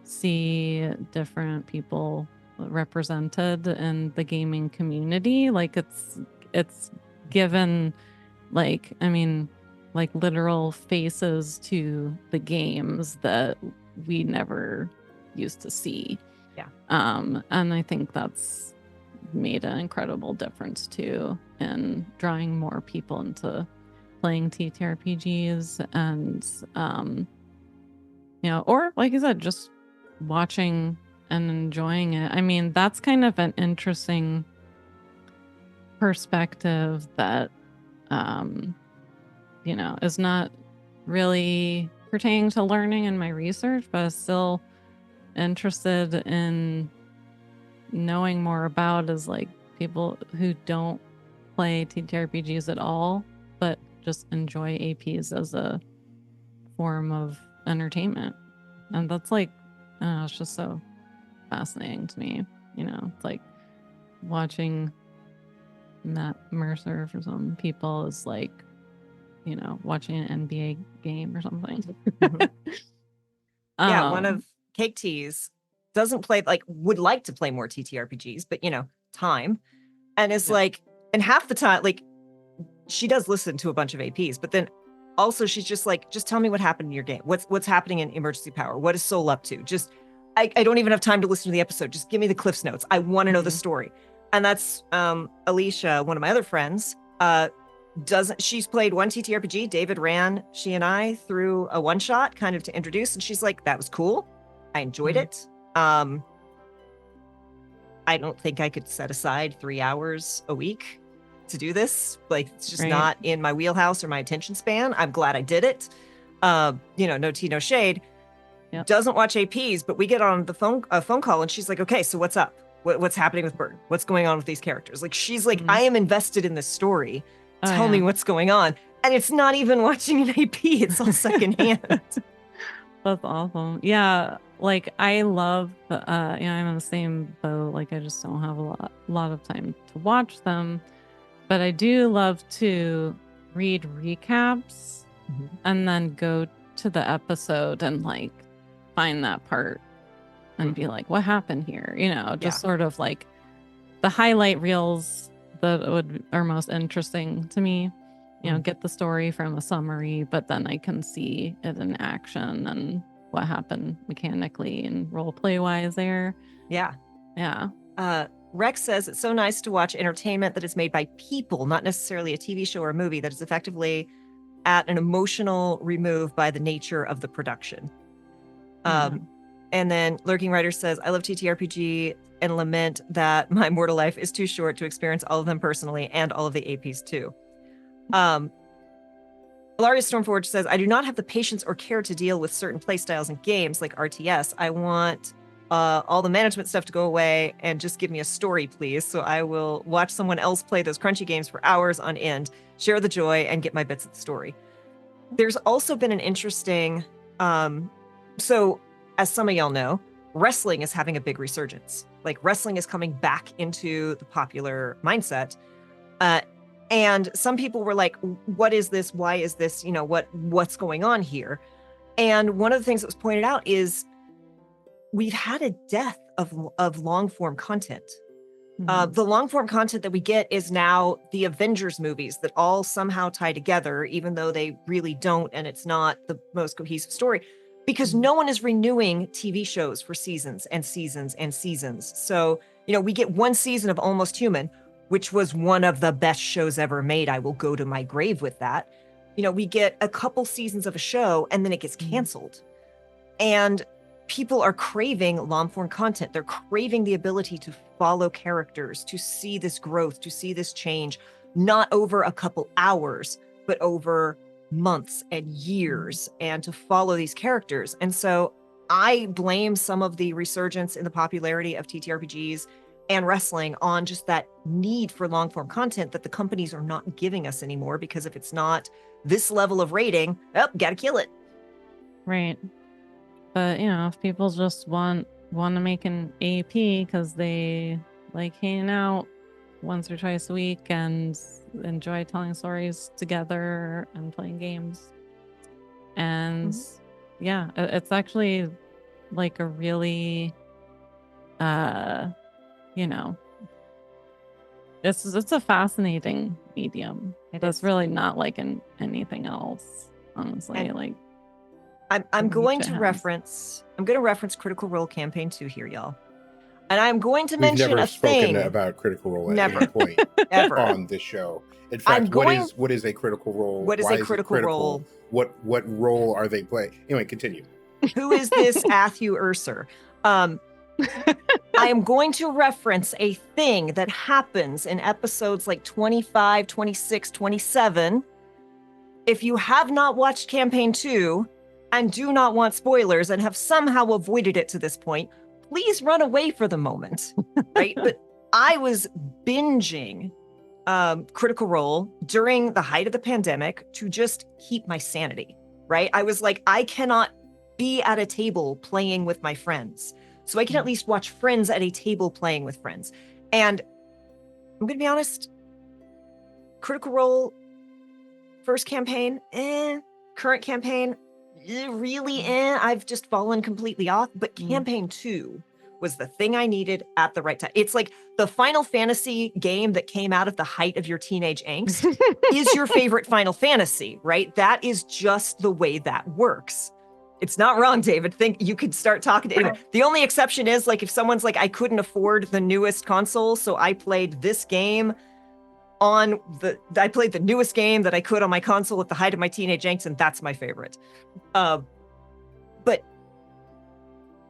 see different people represented in the gaming community. Like, it's given, like, I mean, like, literal faces to the games that we never used to see. And I think that's made an incredible difference too in drawing more people into playing TTRPGs and or like I said, just watching and enjoying it. I mean, that's kind of an interesting perspective that is not really pertaining to learning in my research, but is still interested in knowing more about, is like people who don't play TTRPGs at all, but just enjoy APs as a form of entertainment. And that's like, I don't know, it's just so fascinating to me. It's like watching Matt Mercer for some people is like, watching an NBA game or something. Yeah, one of Cake T's doesn't play, like, would like to play more TTRPGs, but time. And it's like, and half the time, like, she does listen to a bunch of APs, but then also she's just like, just tell me what happened in your game. What's happening in Emergency Power? What is Soul up to? Just, I don't even have time to listen to the episode. Just give me the Cliffs Notes. I want to know the story. And that's Alicia, one of my other friends, she's played one TTRPG. David ran she and I through a one shot kind of to introduce, and she's like, that was cool. I enjoyed it. I don't think I could set aside 3 hours a week to do this. Like, it's just not in my wheelhouse or my attention span. I'm glad I did it. No tea, no shade. Yep. Doesn't watch APs, but we get on the phone call, and she's like, okay, so what's up? What's happening with Burton? What's going on with these characters? Like, she's like, I am invested in this story. Tell me what's going on. And it's not even watching an AP. It's all secondhand. That's awesome. Yeah. Like, I love, I'm in the same boat. Like, I just don't have a lot of time to watch them, but I do love to read recaps and then go to the episode and like find that part and be like, what happened here? Just sort of like the highlight reels that are most interesting to me. Get the story from a summary, but then I can see it in action and what happened mechanically and role play wise there. Yeah. Rex says it's so nice to watch entertainment that is made by people, not necessarily a TV show or a movie, that is effectively at an emotional remove by the nature of the production. And then Lurking Writer says, I love TTRPG and lament that my mortal life is too short to experience all of them personally and all of the APs too. Ilaria Stormforge says, I do not have the patience or care to deal with certain playstyles in games like RTS. I want all the management stuff to go away and just give me a story, please. So I will watch someone else play those crunchy games for hours on end, share the joy, and get my bits of the story. There's also been an interesting, so as some of y'all know, wrestling is having a big resurgence. Like, wrestling is coming back into the popular mindset. And some people were like, what is this? Why is this? What's going on here? And one of the things that was pointed out is we've had a death of long form content. The long form content that we get is now the Avengers movies that all somehow tie together, even though they really don't. And it's not the most cohesive story because no one is renewing TV shows for seasons and seasons and seasons. So, we get one season of Almost Human, which was one of the best shows ever made. I will go to my grave with that. We get a couple seasons of a show and then it gets canceled. And people are craving long form content. They're craving the ability to follow characters, to see this growth, to see this change, not over a couple hours, but over months and years, and to follow these characters. And so I blame some of the resurgence in the popularity of TTRPGs and wrestling on just that need for long form content that the companies are not giving us anymore, because if it's not this level of rating, gotta kill it. Right. But if people just want to make an AP because they like hanging out once or twice a week and enjoy telling stories together and playing games, and it's actually like a really it's a fascinating medium. It's really not like in anything else, honestly. And I'm going to reference Critical Role Campaign 2 here, y'all. And I'm going to We've mention never a spoken thing. about Critical Role at Never. any point Ever. on this show. In I'm fact, going- what is a Critical Role? What is Why a critical is it role? What role are they playing? Anyway, continue. Who is this Athu Urser? I am going to reference a thing that happens in episodes like 25, 26, 27. If you have not watched Campaign 2 and do not want spoilers and have somehow avoided it to this point, please run away for the moment, right? But I was binging Critical Role during the height of the pandemic to just keep my sanity, right? I was like, I cannot be at a table playing with my friends. So I can at least watch friends at a table playing with friends. And I'm going to be honest, Critical Role, first campaign, current campaign, really, I've just fallen completely off. But Campaign 2 was the thing I needed at the right time. It's like the Final Fantasy game that came out of the height of your teenage angst is your favorite Final Fantasy, right? That is just the way that works. It's not wrong, David. Think you could start talking to anyone. The only exception is like if someone's like, I couldn't afford the newest console, so I played this game I played the newest game that I could on my console at the height of my teenage angst, and that's my favorite. But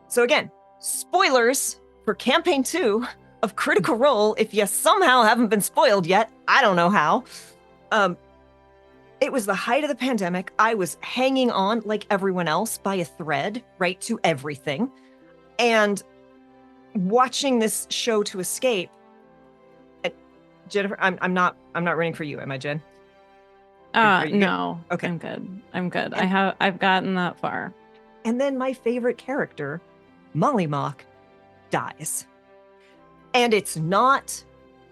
so again, spoilers for Campaign 2 of Critical Role. If you somehow haven't been spoiled yet, I don't know how. It was the height of the pandemic. I was hanging on like everyone else by a thread, right, to everything. And watching this show to escape. And Jennifer, I'm not running for you, am I, Jen? No. Okay. I'm good. I've gotten that far. And then my favorite character, Molly Mock, dies. And it's not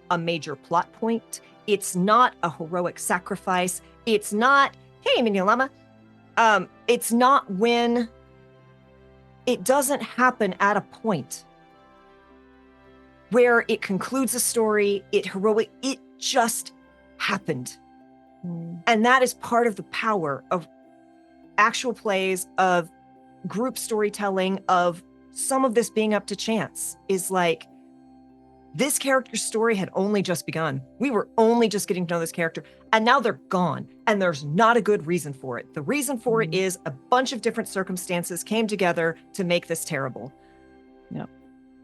a major plot point. It's not a heroic sacrifice. It's not, hey, Minyalama. It's not when it doesn't happen at a point where it concludes a story, it just happened. And that is part of the power of actual plays, of group storytelling, of some of this being up to chance, is like, this character's story had only just begun. We were only just getting to know this character, and now they're gone, and there's not a good reason for it. The reason for it is a bunch of different circumstances came together to make this terrible. Yep.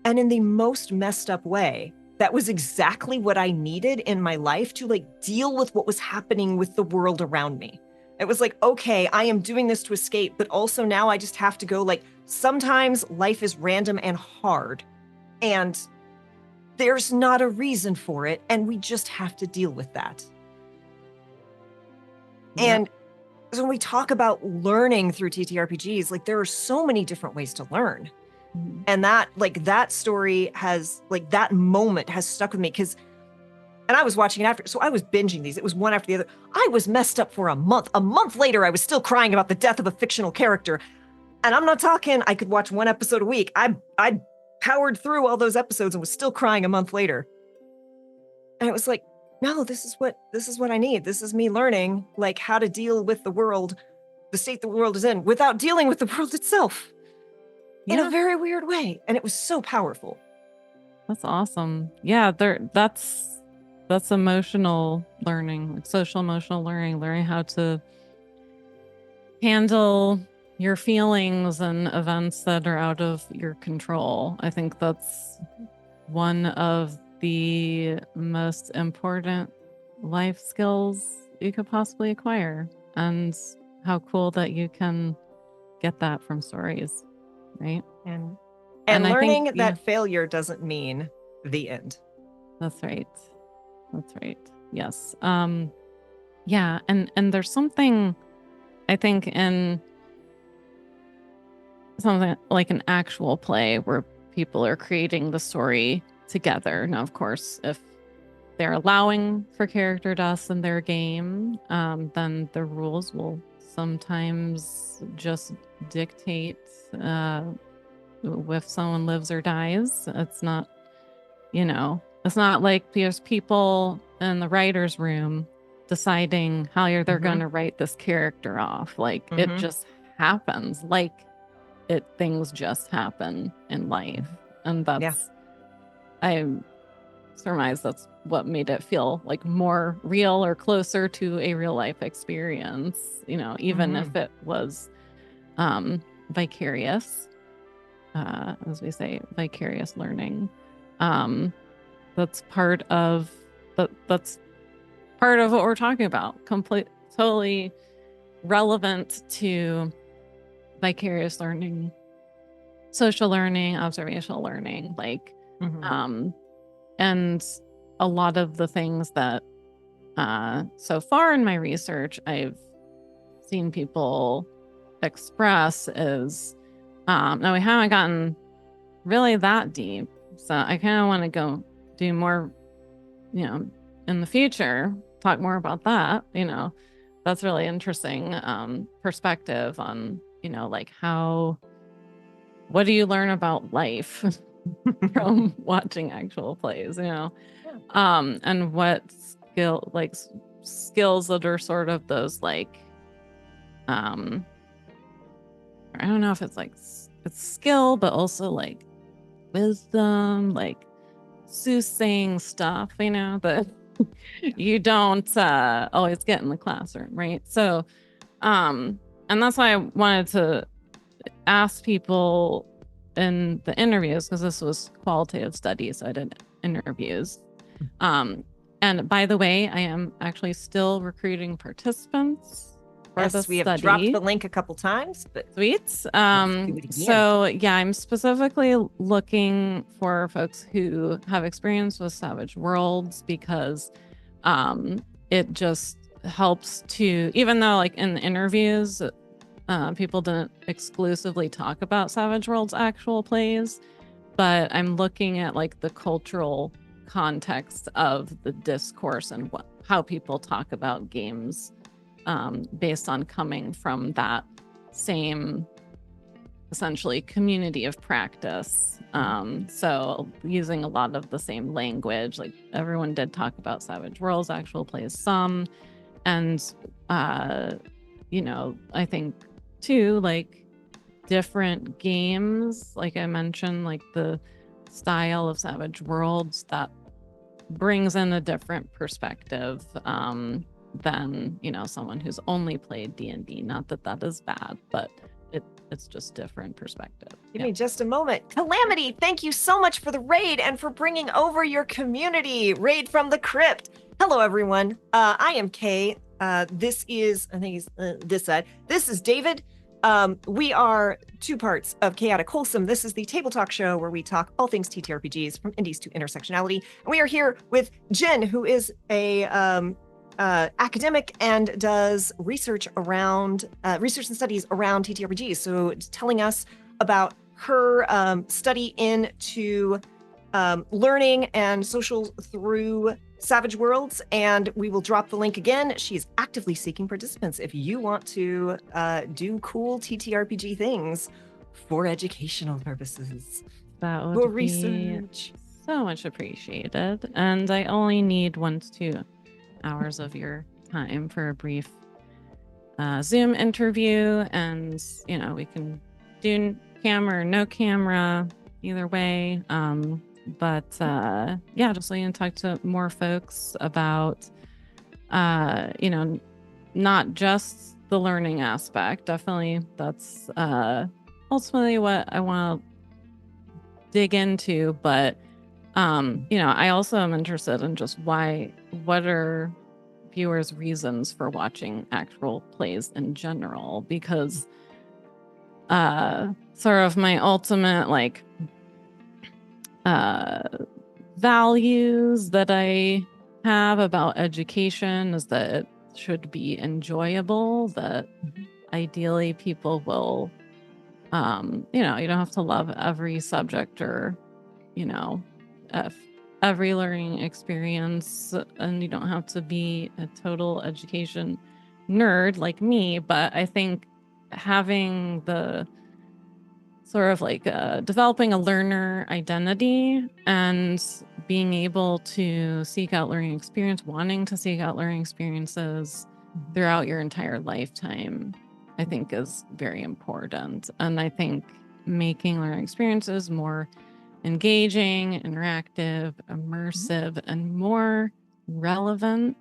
And in the most messed up way, that was exactly what I needed in my life to like deal with what was happening with the world around me. It was like, okay, I am doing this to escape, but also now I just have to go, like, sometimes life is random and hard, and there's not a reason for it, and we just have to deal with that. Yep. And so when we talk about learning through TTRPGs, like, there are so many different ways to learn. And that story has, like, that moment has stuck with me, because, and I was watching it after, so I was binging these. It was one after the other. I was messed up for a month. A month later, I was still crying about the death of a fictional character. And I'm not talking, I could watch one episode a week. I powered through all those episodes and was still crying a month later. And it was like, no, this is what I need. This is me learning, like, how to deal with the world, the state the world is in, without dealing with the world itself in a very weird way. And it was so powerful. That's awesome. Yeah, that's emotional learning, like social emotional learning how to handle your feelings and events that are out of your control. I think that's one of the most important life skills you could possibly acquire. And how cool that you can get that from stories, right? And And I learning think, that failure doesn't mean the end. That's right. Yes. Yeah, and there's something, I think, in something like an actual play where people are creating the story together. Now, of course, if they're allowing for character deaths in their game, then the rules will sometimes just dictate if someone lives or dies. It's not, it's not like there's people in the writer's room deciding how they're going to write this character off. Like, it just happens. Like, things just happen in life. And I surmise that's what made it feel like more real or closer to a real life experience, even if it was vicarious, as we say, vicarious learning. That's part of that's part of what we're talking about. Totally relevant to vicarious learning, social learning, observational learning, and a lot of the things that so far in my research I've seen people express is now we haven't gotten really that deep, so I kind of want to go do more in the future, talk more about that. That's really interesting perspective on what do you learn about life from watching actual plays, and what skills that are sort of those I don't know if it's skill, but also wisdom, soothsaying stuff, that you don't always get in the classroom, right? So, and that's why I wanted to ask people in the interviews, because this was qualitative studies, so I did interviews. And by the way, I am actually still recruiting participants for the we have study. dropped the link a couple times, but sweet. So yeah, I'm specifically looking for folks who have experience with Savage Worlds, because it just helps to, even though in the interviews people didn't exclusively talk about Savage Worlds actual plays, but I'm looking at the cultural context of the discourse and how people talk about games based on coming from that same essentially community of practice. So using a lot of the same language, everyone did talk about Savage Worlds actual plays some, and I think too different games, I mentioned, the style of Savage Worlds that brings in a different perspective than someone who's only played D&D. Not that that is bad, but it's just different perspective. Give me just a moment. Calamity, thank you so much for the raid and for bringing over your community. Raid from the Crypt. Hello, everyone. I am Kay. This is, I think he's this side. This is David. We are two parts of Chaotic Wholesome. This is the Table Talk show where we talk all things TTRPGs, from indies to intersectionality. And we are here with Jenn, who is a academic and does research and studies around TTRPGs. So telling us about her study into learning and social through Savage Worlds, and we will drop the link again. She's actively seeking participants if you want to do cool TTRPG things for educational purposes. That would for be research. So much appreciated. And I only need 1 to 2 hours of your time for a brief Zoom interview, and we can do camera or no camera, either way. But yeah, just so you can talk to more folks about not just the learning aspect. Definitely that's ultimately what I want to dig into, but I also am interested in just what are viewers' reasons for watching actual plays in general, because sort of my ultimate values that I have about education is that it should be enjoyable, that ideally people will you don't have to love every subject or every learning experience, and you don't have to be a total education nerd like me. But I think having the sort of developing a learner identity and being able to seek out learning experience, wanting to seek out learning experiences throughout your entire lifetime, I think is very important. And I think making learning experiences more engaging, interactive, immersive, and more relevant.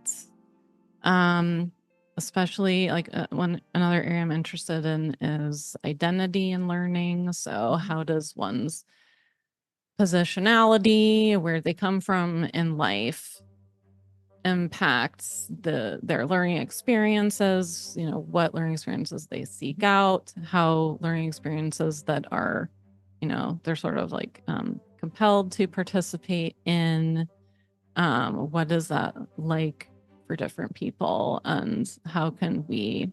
Especially like one another area I'm interested in is identity and learning. So how does one's positionality, where they come from in life, impacts their learning experiences, what learning experiences they seek out, how learning experiences that are, they're sort of like compelled to participate in, what is that like for different people, and how can we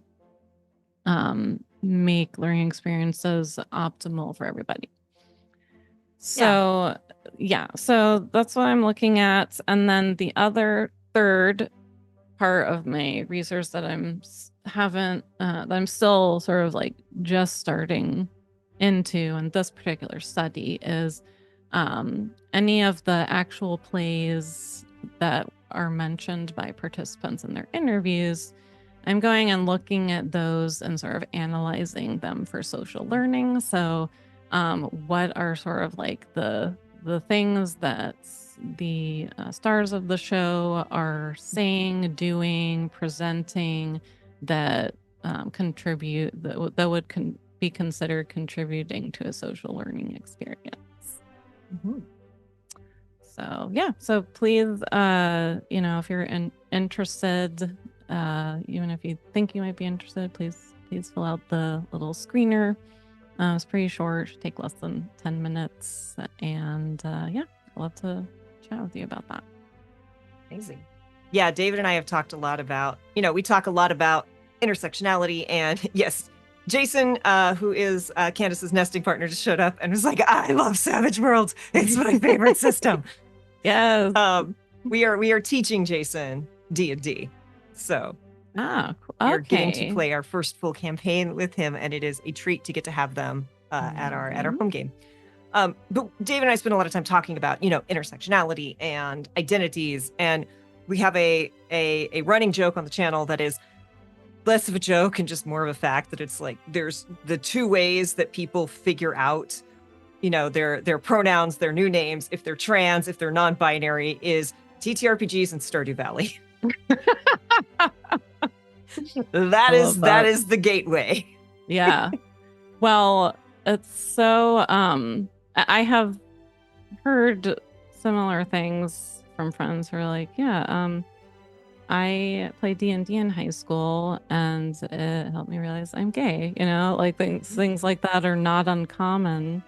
make learning experiences optimal for everybody. So so that's what I'm looking at. And then the other third part of my research that that I'm still sort of like just starting into in this particular study is any of the actual plays that are mentioned by participants in their interviews. I'm going and looking at those and sort of analyzing them for social learning. So what are sort of like the things that the stars of the show are saying, doing, presenting that contribute, that would be considered contributing to a social learning experience. Mm-hmm. So yeah, so please, if you're interested, even if you think you might be interested, please fill out the little screener. It's pretty short, should take less than 10 minutes. And I'd love to chat with you about that. Amazing. Yeah, David and I have talked a lot about, we talk a lot about intersectionality. And yes, Jason, who is Candace's nesting partner, just showed up and was like, I love Savage Worlds. It's my favorite system. Yes. We are teaching Jason D&D. So okay. We're getting to play our first full campaign with him, and it is a treat to get to have them at our home game. But Dave and I spend a lot of time talking about, intersectionality and identities, and we have a running joke on the channel that is less of a joke and just more of a fact, that it's like there's the two ways that people figure out, their pronouns, their new names, if they're trans, if they're non-binary, is TTRPGs and Stardew Valley. That is the gateway. Yeah. Well, it's so I have heard similar things from friends who are like, I played D&D in high school and it helped me realize I'm gay, like things like that are not uncommon.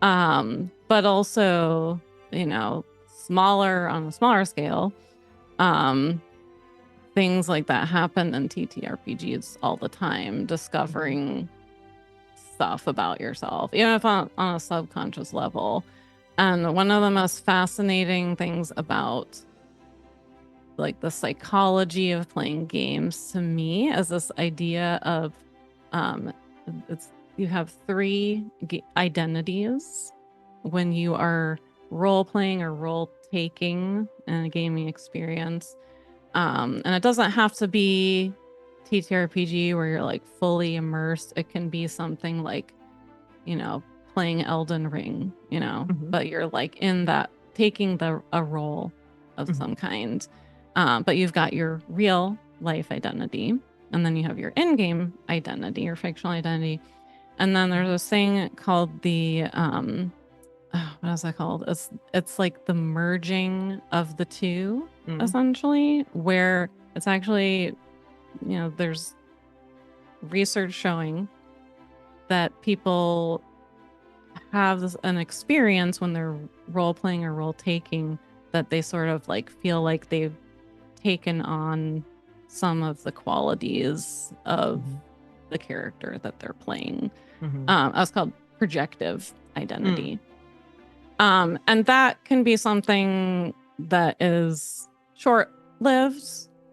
But also, on a smaller scale, things like that happen in TTRPGs all the time, discovering stuff about yourself, even if on a subconscious level. And one of the most fascinating things about like the psychology of playing games to me is this idea of you have three identities when you are role playing or role taking in a gaming experience. And it doesn't have to be TTRPG where you're like fully immersed. It can be something like, playing Elden Ring, but you're like in that, taking a role of some kind. But you've got your real life identity, and then you have your in-game identity, your fictional identity. And then there's this thing called the, what is that called? It's like the merging of the two, essentially, where it's actually, there's research showing that people have an experience when they're role playing or role taking, that they sort of like feel like they've taken on some of the qualities of the character that they're playing. That's called projective identity. And that can be something that is short-lived,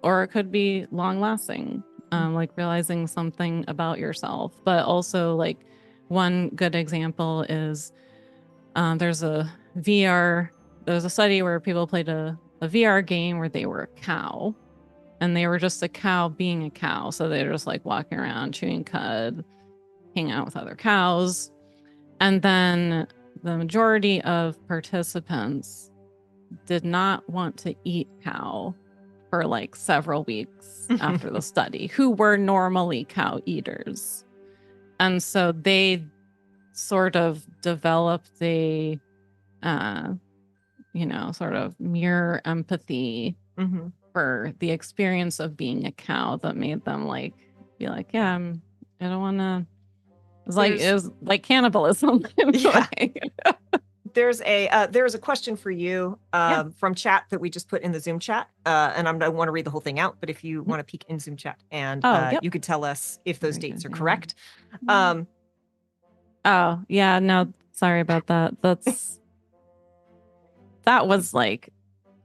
or it could be long-lasting, like realizing something about yourself. But also, like, one good example is there's a study where people played a VR game where they were a cow, and they were just a cow being a cow. So they were just like walking around, chewing cud, hanging out with other cows. And then the majority of participants did not want to eat cow for like several weeks after the study, who were normally cow eaters. And so they sort of developed a, sort of mirror empathy for the experience of being a cow that made them like be like, yeah, I don't want to. It was like cannibalism. Yeah. There's a question for you from chat that we just put in the Zoom chat, and I don't want to read the whole thing out, but if you want to peek in Zoom chat and you could tell us if those dates are correct. Oh yeah, no, sorry about that. That was like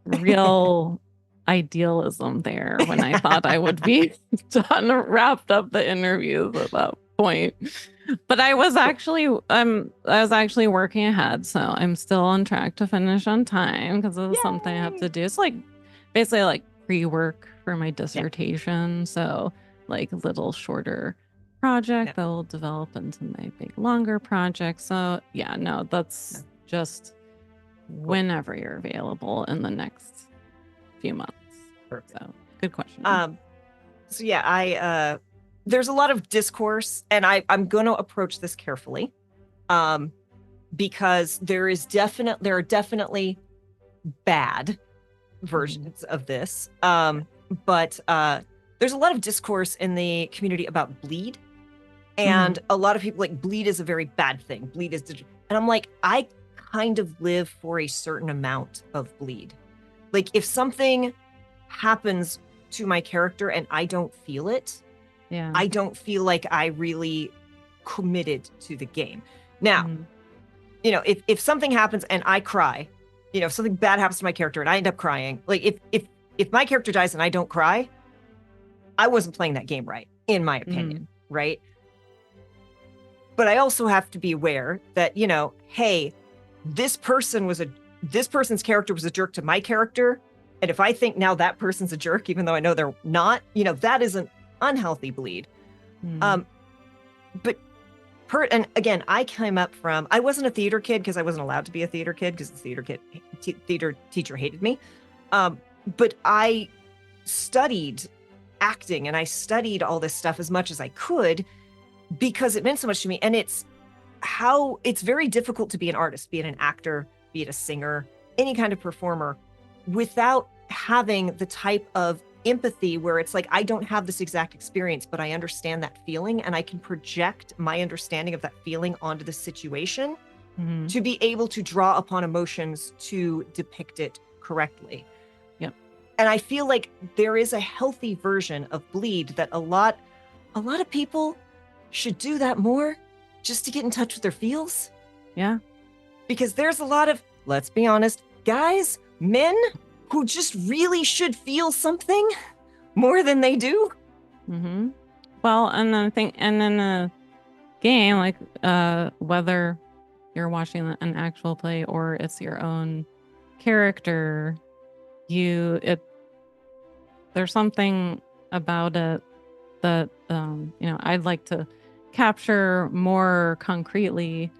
real idealism there when I thought I would be done, wrapped up the interviews at that point. But I was actually working ahead, so I'm still on track to finish on time because it was something I have to do. It's like basically like pre-work for my dissertation, so like a little shorter project that will develop into my big longer project. So yeah, no, that's just whenever you're available in the next few months. Perfect. So good question. So yeah, there's a lot of discourse, and I'm going to approach this carefully, because there are definitely bad versions of this, but there's a lot of discourse in the community about bleed, and a lot of people like bleed is a very bad thing. Bleed is, and I'm like, I kind of live for a certain amount of bleed. Like if something happens to my character and I don't feel it, I don't feel like I really committed to the game. Now, if something happens and I cry, if something bad happens to my character and I end up crying, like if my character dies and I don't cry, I wasn't playing that game right, in my opinion, right? But I also have to be aware that, hey, this person's character was a jerk to my character. And if I think now that person's a jerk, even though I know they're not, that is an unhealthy bleed. But and again, I came up from, I wasn't a theater kid because I wasn't allowed to be a theater kid because the theater teacher hated me. But I studied acting and I studied all this stuff as much as I could because it meant so much to me. And it's very difficult to be an artist, be it an actor, be it a singer, any kind of performer, without having the type of empathy where it's like, I don't have this exact experience, but I understand that feeling and I can project my understanding of that feeling onto the situation to be able to draw upon emotions to depict it correctly. Yep. And I feel like there is a healthy version of bleed that a lot of people should do that more, just to get in touch with their feels. Yeah. Because there's a lot of, let's be honest, guys, men who just really should feel something more than they do. Well, and I think, and in a game, like whether you're watching an actual play or it's your own character, there's something about it that I'd like to capture more concretely,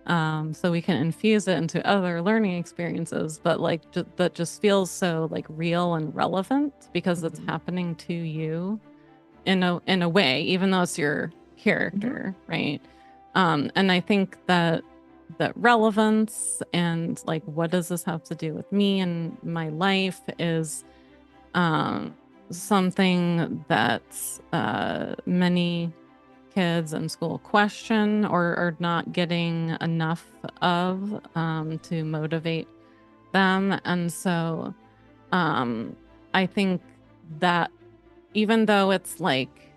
so we can infuse it into other learning experiences, but like that just feels so like real and relevant because it's happening to you in a way, even though it's your character, right? And I think that relevance and like, what does this have to do with me and my life is something that many kids in school question or are not getting enough of to motivate them. And so I think that even though it's like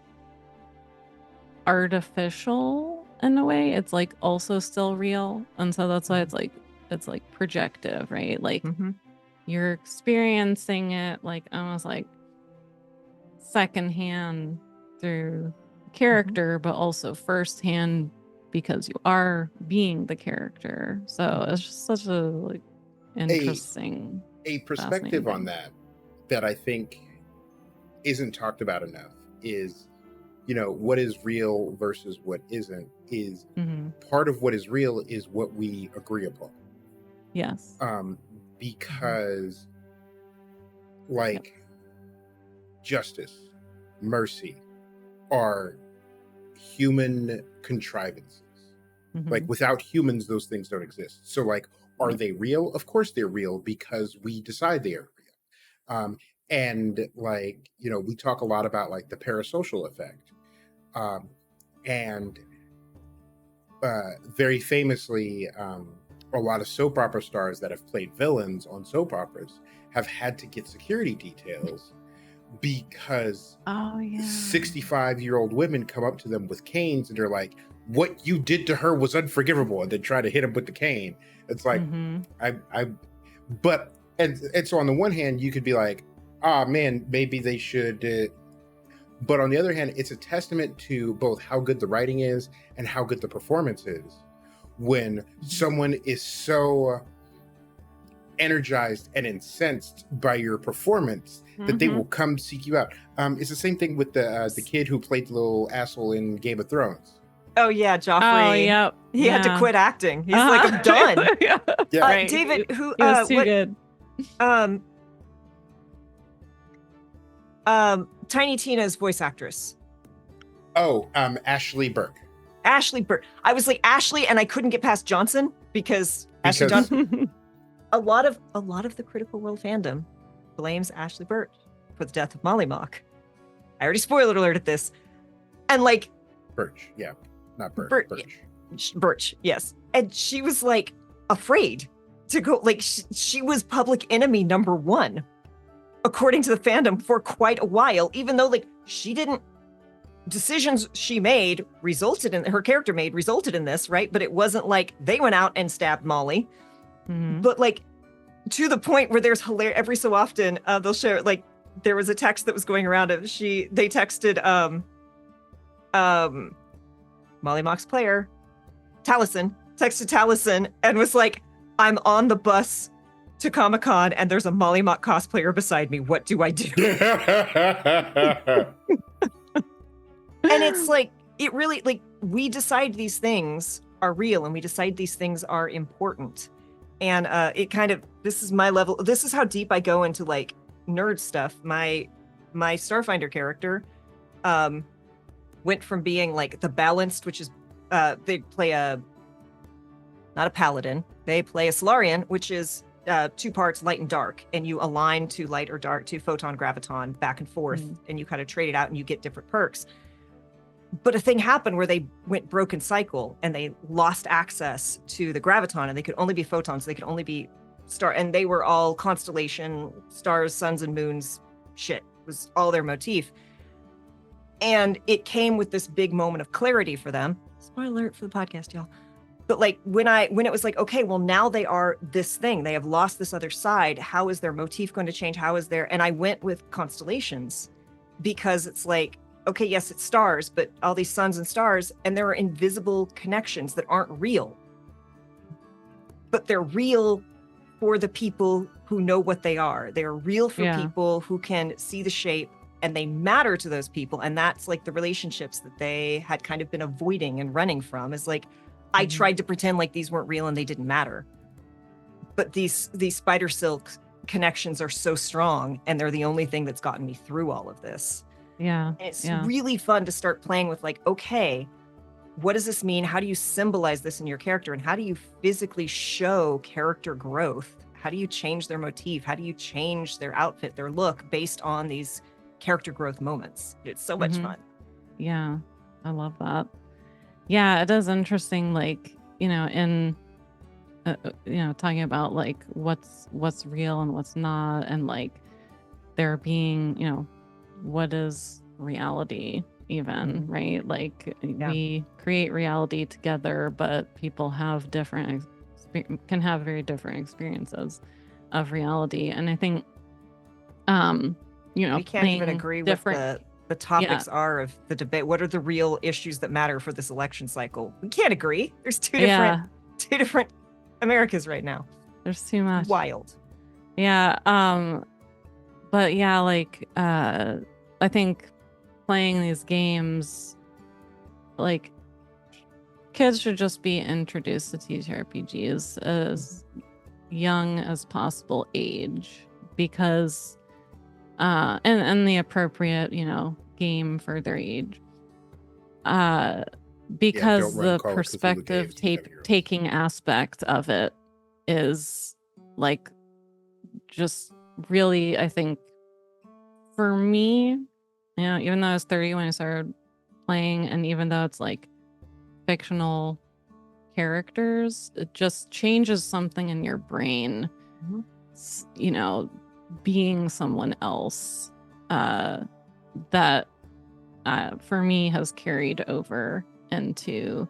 artificial in a way, it's like also still real. And so that's why it's like projective, right? Like you're experiencing it like almost like secondhand through character, but also firsthand because you are being the character. So it's just such a like interesting a perspective on that I think isn't talked about enough is what is real versus what isn't is part of what is real is what we agree upon. Yes. Because like justice, mercy are human contrivances. Like without humans, those things don't exist. So like, are they real? Of course they're real because we decide they are real. And like, we talk a lot about like the parasocial effect. And very famously, a lot of soap opera stars that have played villains on soap operas have had to get security details because 65-year-old women come up to them with canes and they're like, what you did to her was unforgivable, and then try to hit them with the cane. It's like, and so on the one hand, you could be like, man, maybe they should, but on the other hand, it's a testament to both how good the writing is and how good the performance is when someone is so energized and incensed by your performance that they will come seek you out. It's the same thing with the kid who played the little asshole in Game of Thrones. Oh yeah, Joffrey. Oh yep. He had to quit acting. He's like, I'm done. Right. David, who he was too good. Tiny Tina's voice actress. Oh, Ashley Burke. Ashley Burke. I was like Ashley, and I couldn't get past Johnson because Ashley Johnson. a lot of the Critical Role fandom blames Ashley Burke for the death of Molly Mock. I already spoiler alert at this, and like Birch, yeah, not Burke. Birch, yes, and she was like afraid to go. Like she was public enemy number one, according to the fandom, for quite a while. Even though like she didn't. Decisions she made resulted in her character made resulted in this, right? But it wasn't like they went out and stabbed Molly. But like to the point where there's hilarious every so often they'll share like there was a text that was going around of they texted Molly Mock's player texted Taliesin and was like, I'm on the bus to Comic-Con and there's a Molly Mock cosplayer beside me. What do I do? And it's like, it really, like, we decide these things are real and we decide these things are important. And it kind of, this is my level, this is how deep I go into, like, nerd stuff. My Starfinder character went from being, like, the balanced, which is, they play not a paladin, they play a Solarian, which is two parts light and dark, and you align to light or dark, to photon, graviton, back and forth, and you kind of trade it out and you get different perks. But a thing happened where they went broken cycle and they lost access to the graviton and they could only be photons. They could only be star, and they were all constellation, stars, suns and moons. Shit was all their motif. And it came with this big moment of clarity for them. Spoiler alert for the podcast, y'all. But like when it was like, okay, well now they are this thing. They have lost this other side. How is their motif going to change? How is their, and I went with constellations because it's like, okay, yes, it's stars, but all these suns and stars, and there are invisible connections that aren't real. But they're real for the people who know what they are. They're real for people who can see the shape, and they matter to those people. And that's like the relationships that they had kind of been avoiding and running from. Is like, I tried to pretend like these weren't real and they didn't matter. But these spider silk connections are so strong, and they're the only thing that's gotten me through all of this. Yeah. And it's really fun to start playing with like, okay, what does this mean? How do you symbolize this in your character? And how do you physically show character growth? How do you change their motif? How do you change their outfit, their look based on these character growth moments? It's so much fun. Yeah. I love that. Yeah. It is interesting. Like, in, talking about like what's real and what's not. And like there being, what is reality even, right? Like we create reality together, but people have can have very different experiences of reality. And I think, we can't even agree with the topics are of the debate. What are the real issues that matter for this election cycle? We can't agree. There's two different Americas right now. There's too much. Wild. Yeah. But yeah, like, I think playing these games, like kids should just be introduced to TTRPGs as young as possible age, because and the appropriate, game for their age. Because don't run the Call of Cthulhu perspective games, you have your- taking aspect of it is like just really, I think, for me, even though I was 30 when I started playing, and even though it's like fictional characters, it just changes something in your brain. Being someone else that for me has carried over into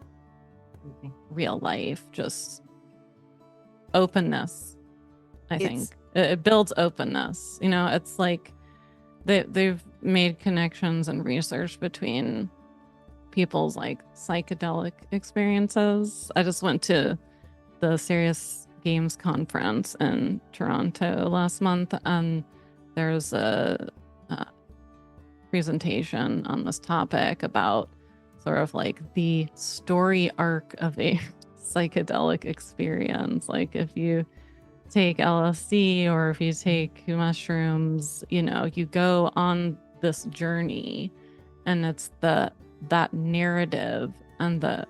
real life. Just openness, I think. It builds openness. It's like they've made connections and research between people's like psychedelic experiences. I just went to the Serious Games conference in Toronto last month, and there's a presentation on this topic about sort of like the story arc of a psychedelic experience. Like if you take LSD or if you take mushrooms, you go on this journey, and it's that narrative and the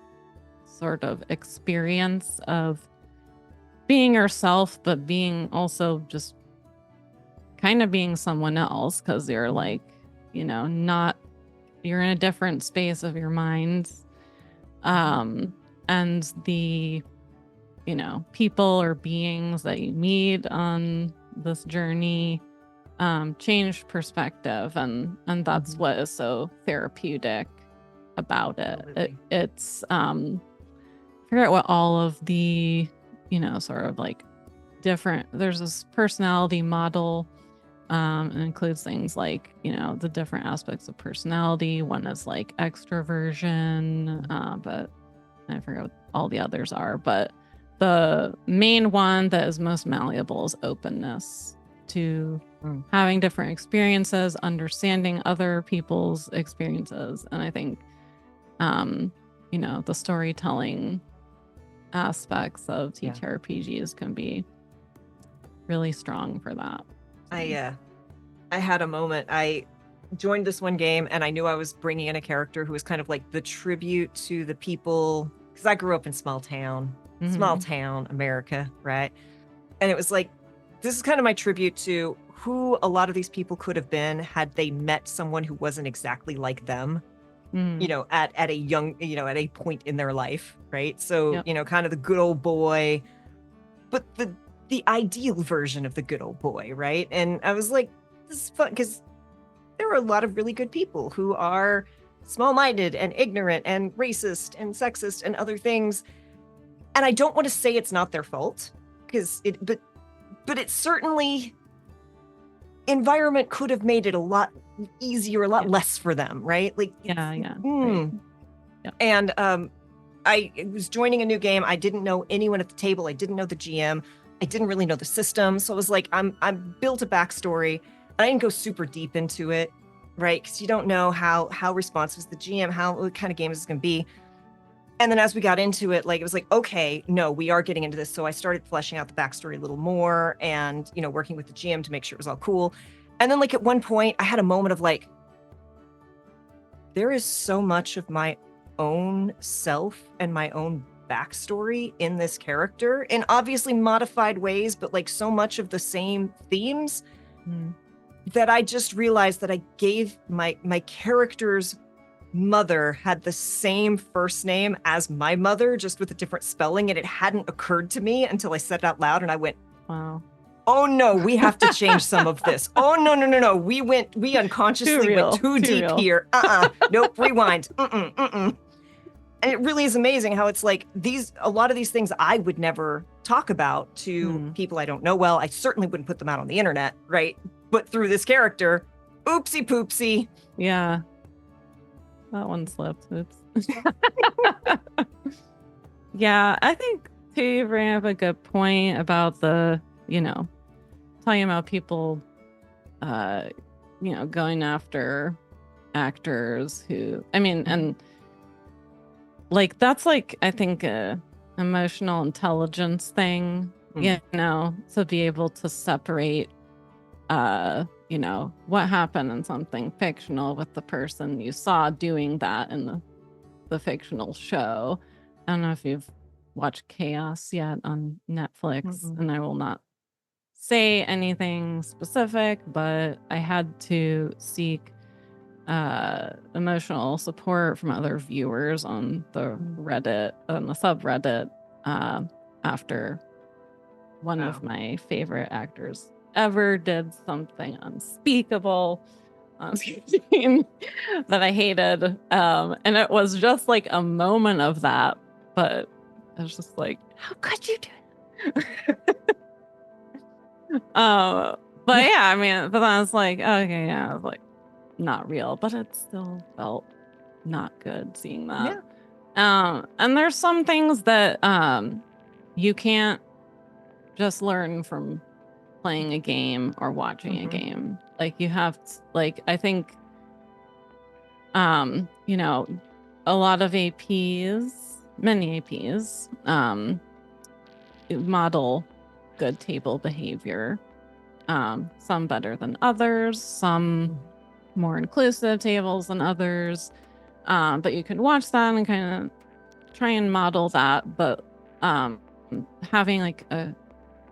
sort of experience of being yourself, but being also just kind of being someone else, because you're like, not, you're in a different space of your mind. And the, people or beings that you meet on this journey change perspective, and that's what is so therapeutic about it. It's I forget what all of the sort of like different, there's this personality model. It includes things like the different aspects of personality. One is like extroversion, but I forget what all the others are, but the main one that is most malleable is openness to having different experiences, understanding other people's experiences. And I think the storytelling aspects of TTRPGs can be really strong for that. I had a moment. I joined this one game, and I knew I was bringing in a character who was kind of like the tribute to the people, because I grew up in small town America, right? And it was like, this is kind of my tribute to who a lot of these people could have been had they met someone who wasn't exactly like them, at a young, at a point in their life, right? So, kind of the good old boy, but the ideal version of the good old boy, right? And I was like, this is fun, because there are a lot of really good people who are small-minded and ignorant and racist and sexist and other things. And I don't want to say it's not their fault, but it certainly, environment could have made it a lot easier, a lot less for them, right? Like, Right. And I was joining a new game. I didn't know anyone at the table. I didn't know the GM. I didn't really know the system. So I was like, I built a backstory. I didn't go super deep into it, right? Because you don't know how responsive is the GM, what kind of game is this going to be. And then as we got into it, like, it was like, okay, no, we are getting into this. So I started fleshing out the backstory a little more and, working with the GM to make sure it was all cool. And then like at one point I had a moment of like, there is so much of my own self and my own backstory in this character, in obviously modified ways, but like so much of the same themes that I just realized that I gave my character's mother had the same first name as my mother, just with a different spelling, and it hadn't occurred to me until I said it out loud, and I went, wow. Oh no, we have to change some of this. Oh no. We unconsciously went too deep here. Nope, rewind. And it really is amazing how it's like a lot of these things I would never talk about to people I don't know well. I certainly wouldn't put them out on the internet, right? But through this character, oopsie poopsie. Yeah. That one slipped. Oops. Yeah, I think too, you bring up a good point about the, talking about people, going after actors who, I mean, and like that's like I think a emotional intelligence thing, you know, to be able to separate you know, what happened in something fictional with the person you saw doing that in the fictional show. I don't know if you've watched Chaos yet on Netflix, and I will not say anything specific, but I had to seek emotional support from other viewers on the Reddit, on the subreddit, after one of my favorite actors ever did something unspeakable on screen that I hated. And it was just like a moment of that, but I was just like, how could you do it? But yeah, I mean, but I was like, okay, yeah, I was like, not real, but it still felt not good seeing that. And there's some things that you can't just learn from playing a game or watching a game. Like you have to, like, I think you know, a lot of APs, many APs model good table behavior, some better than others, some more inclusive tables than others, but you can watch that and kind of try and model that, but having like a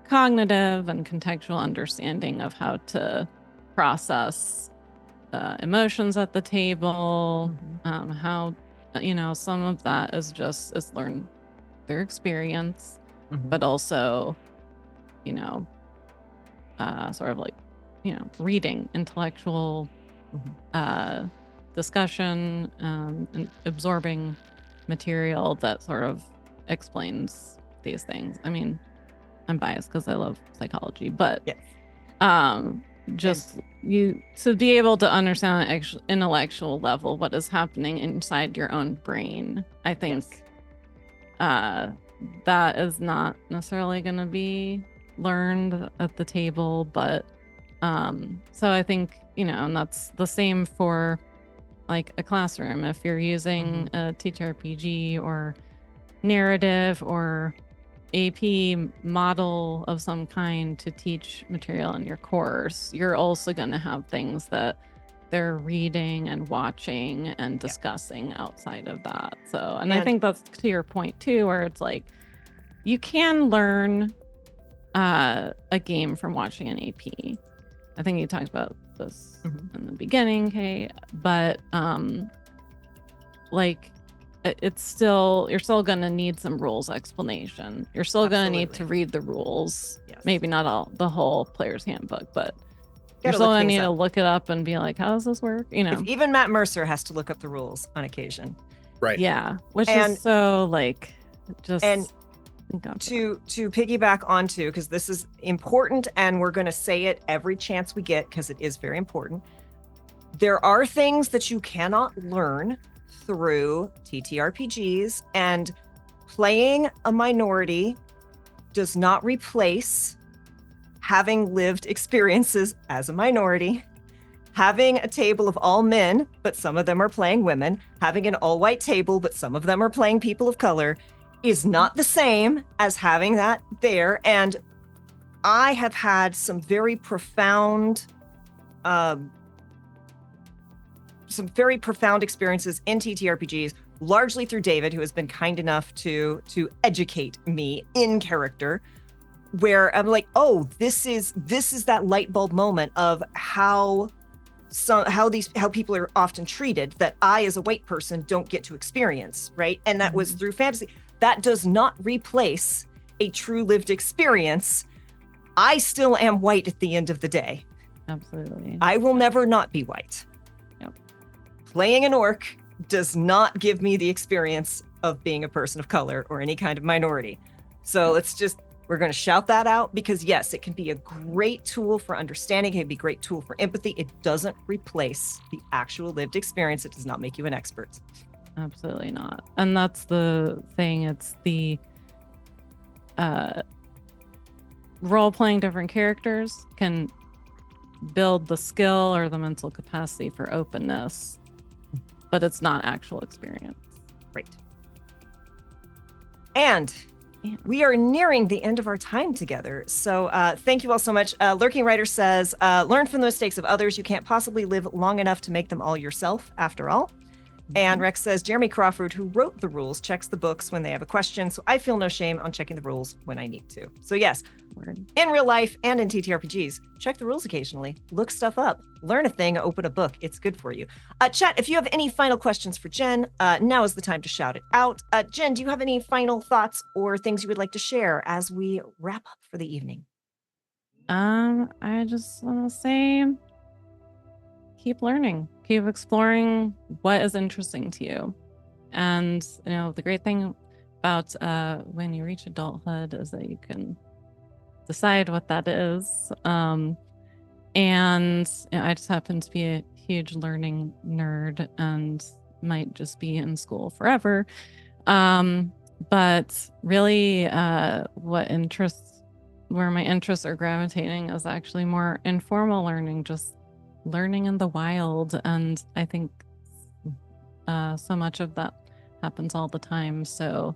cognitive and contextual understanding of how to process emotions at the table, how, you know, some of that is learn their experience, but also, you know, sort of like, you know, reading, intellectual discussion, and absorbing material that sort of explains these things. I mean, I'm biased because I love psychology, but just you to be able to understand on an intellectual level what is happening inside your own brain. I think that is not necessarily going to be learned at the table, but so I think, you know, and that's the same for like a classroom. If you're using a TTRPG or narrative or AP model of some kind to teach material in your course, you're also going to have things that they're reading and watching and discussing outside of that. So, and I think that's to your point too, where it's like you can learn a game from watching an AP. I think you talked about this in the beginning, Kay, but like it's still, you're still going to need some rules explanation. You're still going to need to read the rules. Maybe not the whole player's handbook, but you're still going to need to look it up and be like, how does this work? You know, even Matt Mercer has to look up the rules on occasion. Right. Yeah. Which is so like just. And to piggyback onto, because this is important and we're going to say it every chance we get because it is very important. There are things that you cannot learn through TTRPGs, and playing a minority does not replace having lived experiences as a minority, having a table of all men, but some of them are playing women, having an all-white table, but some of them are playing people of color, is not the same as having that there. And I have had some very profound experiences in TTRPGs, largely through David, who has been kind enough to educate me in character, where I'm like, oh, this is that light bulb moment of how people are often treated that I, as a white person, don't get to experience, right? And that was through fantasy. That does not replace a true lived experience. I still am white at the end of the day. Absolutely. I will never not be white. Yep. Playing an orc does not give me the experience of being a person of color or any kind of minority. So we're going to shout that out, because yes, it can be a great tool for understanding. It can be a great tool for empathy. It doesn't replace the actual lived experience. It does not make you an expert. Absolutely not. And that's the thing. It's the role-playing different characters can build the skill or the mental capacity for openness but it's not actual experience. Great. And we are nearing the end of our time together. So thank you all so much. Lurking Writer says, learn from the mistakes of others. You can't possibly live long enough to make them all yourself, after all. And Rex says, Jeremy Crawford, who wrote the rules, checks the books when they have a question. So I feel no shame on checking the rules when I need to. So yes, in real life and in TTRPGs, check the rules occasionally. Look stuff up. Learn a thing, open a book. It's good for you. Chat, if you have any final questions for Jenn, now is the time to shout it out. Jenn, do you have any final thoughts or things you would like to share as we wrap up for the evening? I just want to say, keep learning, keep exploring what is interesting to you. And, the great thing about when you reach adulthood is that you can decide what that is. And I just happen to be a huge learning nerd and might just be in school forever. But really, where my interests are gravitating is actually more informal learning, just learning in the wild. And I think so much of that happens all the time. So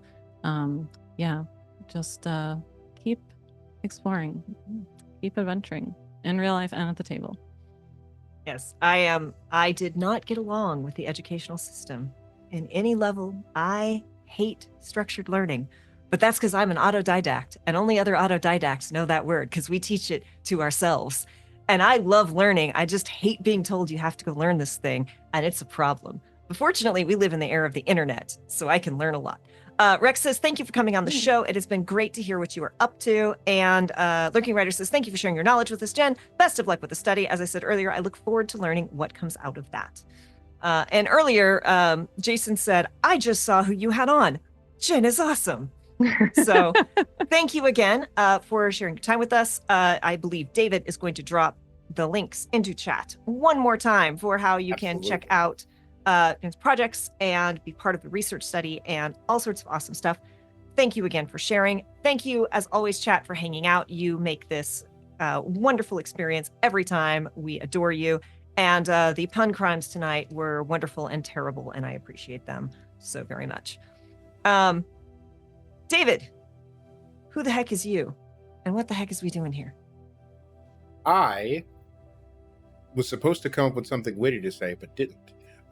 just keep exploring, keep adventuring in real life and at the table. Yes, I did not get along with the educational system in any level. I hate structured learning, but that's because I'm an autodidact, and only other autodidacts know that word because we teach it to ourselves. And I love learning. I just hate being told you have to go learn this thing, and it's a problem. But fortunately, we live in the era of the internet, so I can learn a lot. Rex says, thank you for coming on the show. It has been great to hear what you are up to. And Lurking Writer says, thank you for sharing your knowledge with us, Jenn. Best of luck with the study. As I said earlier, I look forward to learning what comes out of that. And earlier, Jason said, I just saw who you had on. Jenn is awesome. So thank you again for sharing your time with us. I believe David is going to drop the links into chat one more time for how you can check out his projects and be part of the research study and all sorts of awesome stuff. Thank you again for sharing. Thank you, as always, chat, for hanging out. You make this wonderful experience every time. We adore you. And the pun crimes tonight were wonderful and terrible, and I appreciate them so very much. David, who the heck is you? And what the heck is we doing here? I was supposed to come up with something witty to say, but didn't.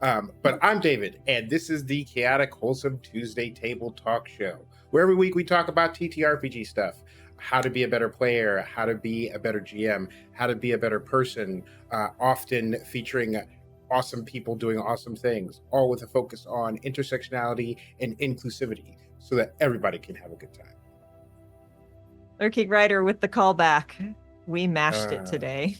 But I'm David, and this is the Chaotic Wholesome Tuesday Table Talk Show, where every week we talk about TTRPG stuff, how to be a better player, how to be a better GM, how to be a better person, often featuring awesome people doing awesome things, all with a focus on intersectionality and inclusivity so that everybody can have a good time. Lurking Writer with the callback. We mashed it today.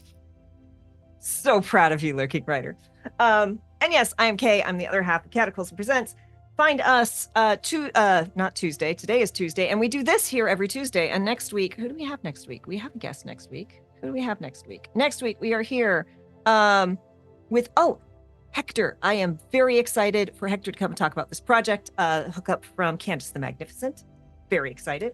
So proud of you, Lurking Writer. And yes, I am Kay. I'm the other half of Cataclysm Presents. Find us not Tuesday. Today is Tuesday, and we do this here every Tuesday. And next week, who do we have next week? We have a guest next week. Who do we have next week? Next week, we are here with Hector. I am very excited for Hector to come and talk about this project. Hookup from Candace the Magnificent. Very excited.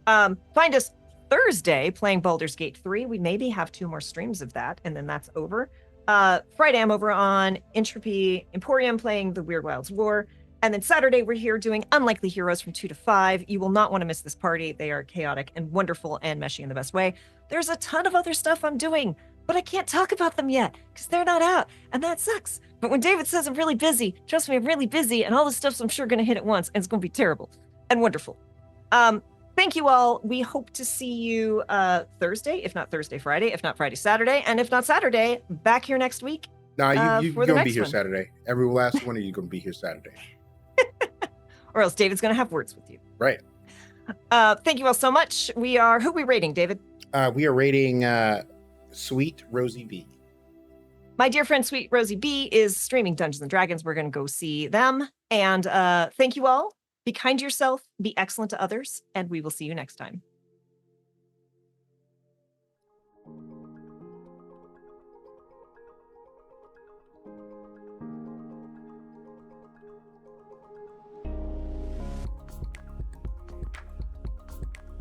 Find us Thursday playing Baldur's Gate 3. We maybe have 2 more streams of that, and then that's over. Friday, I'm over on Entropy Emporium playing the Weird Wilds War. And then Saturday, we're here doing Unlikely Heroes from 2 to 5. You will not want to miss this party. They are chaotic and wonderful and meshy in the best way. There's a ton of other stuff I'm doing, but I can't talk about them yet because they're not out, and that sucks. But when David says I'm really busy, trust me, I'm really busy, and all this stuff's I'm sure going to hit at once, and it's going to be terrible and wonderful. Thank you all. We hope to see you Thursday, if not Thursday, Friday, if not Friday, Saturday, and if not Saturday, back here next week. Nah, you're going to be here Saturday. Every last one of you going to be here Saturday. Or else David's going to have words with you. Right. Thank you all so much. Who are we rating, David? We are rating Sweet Rosie B. My dear friend Sweet Rosie B is streaming Dungeons & Dragons. We're going to go see them. And thank you all. Be kind to yourself, be excellent to others, and we will see you next time.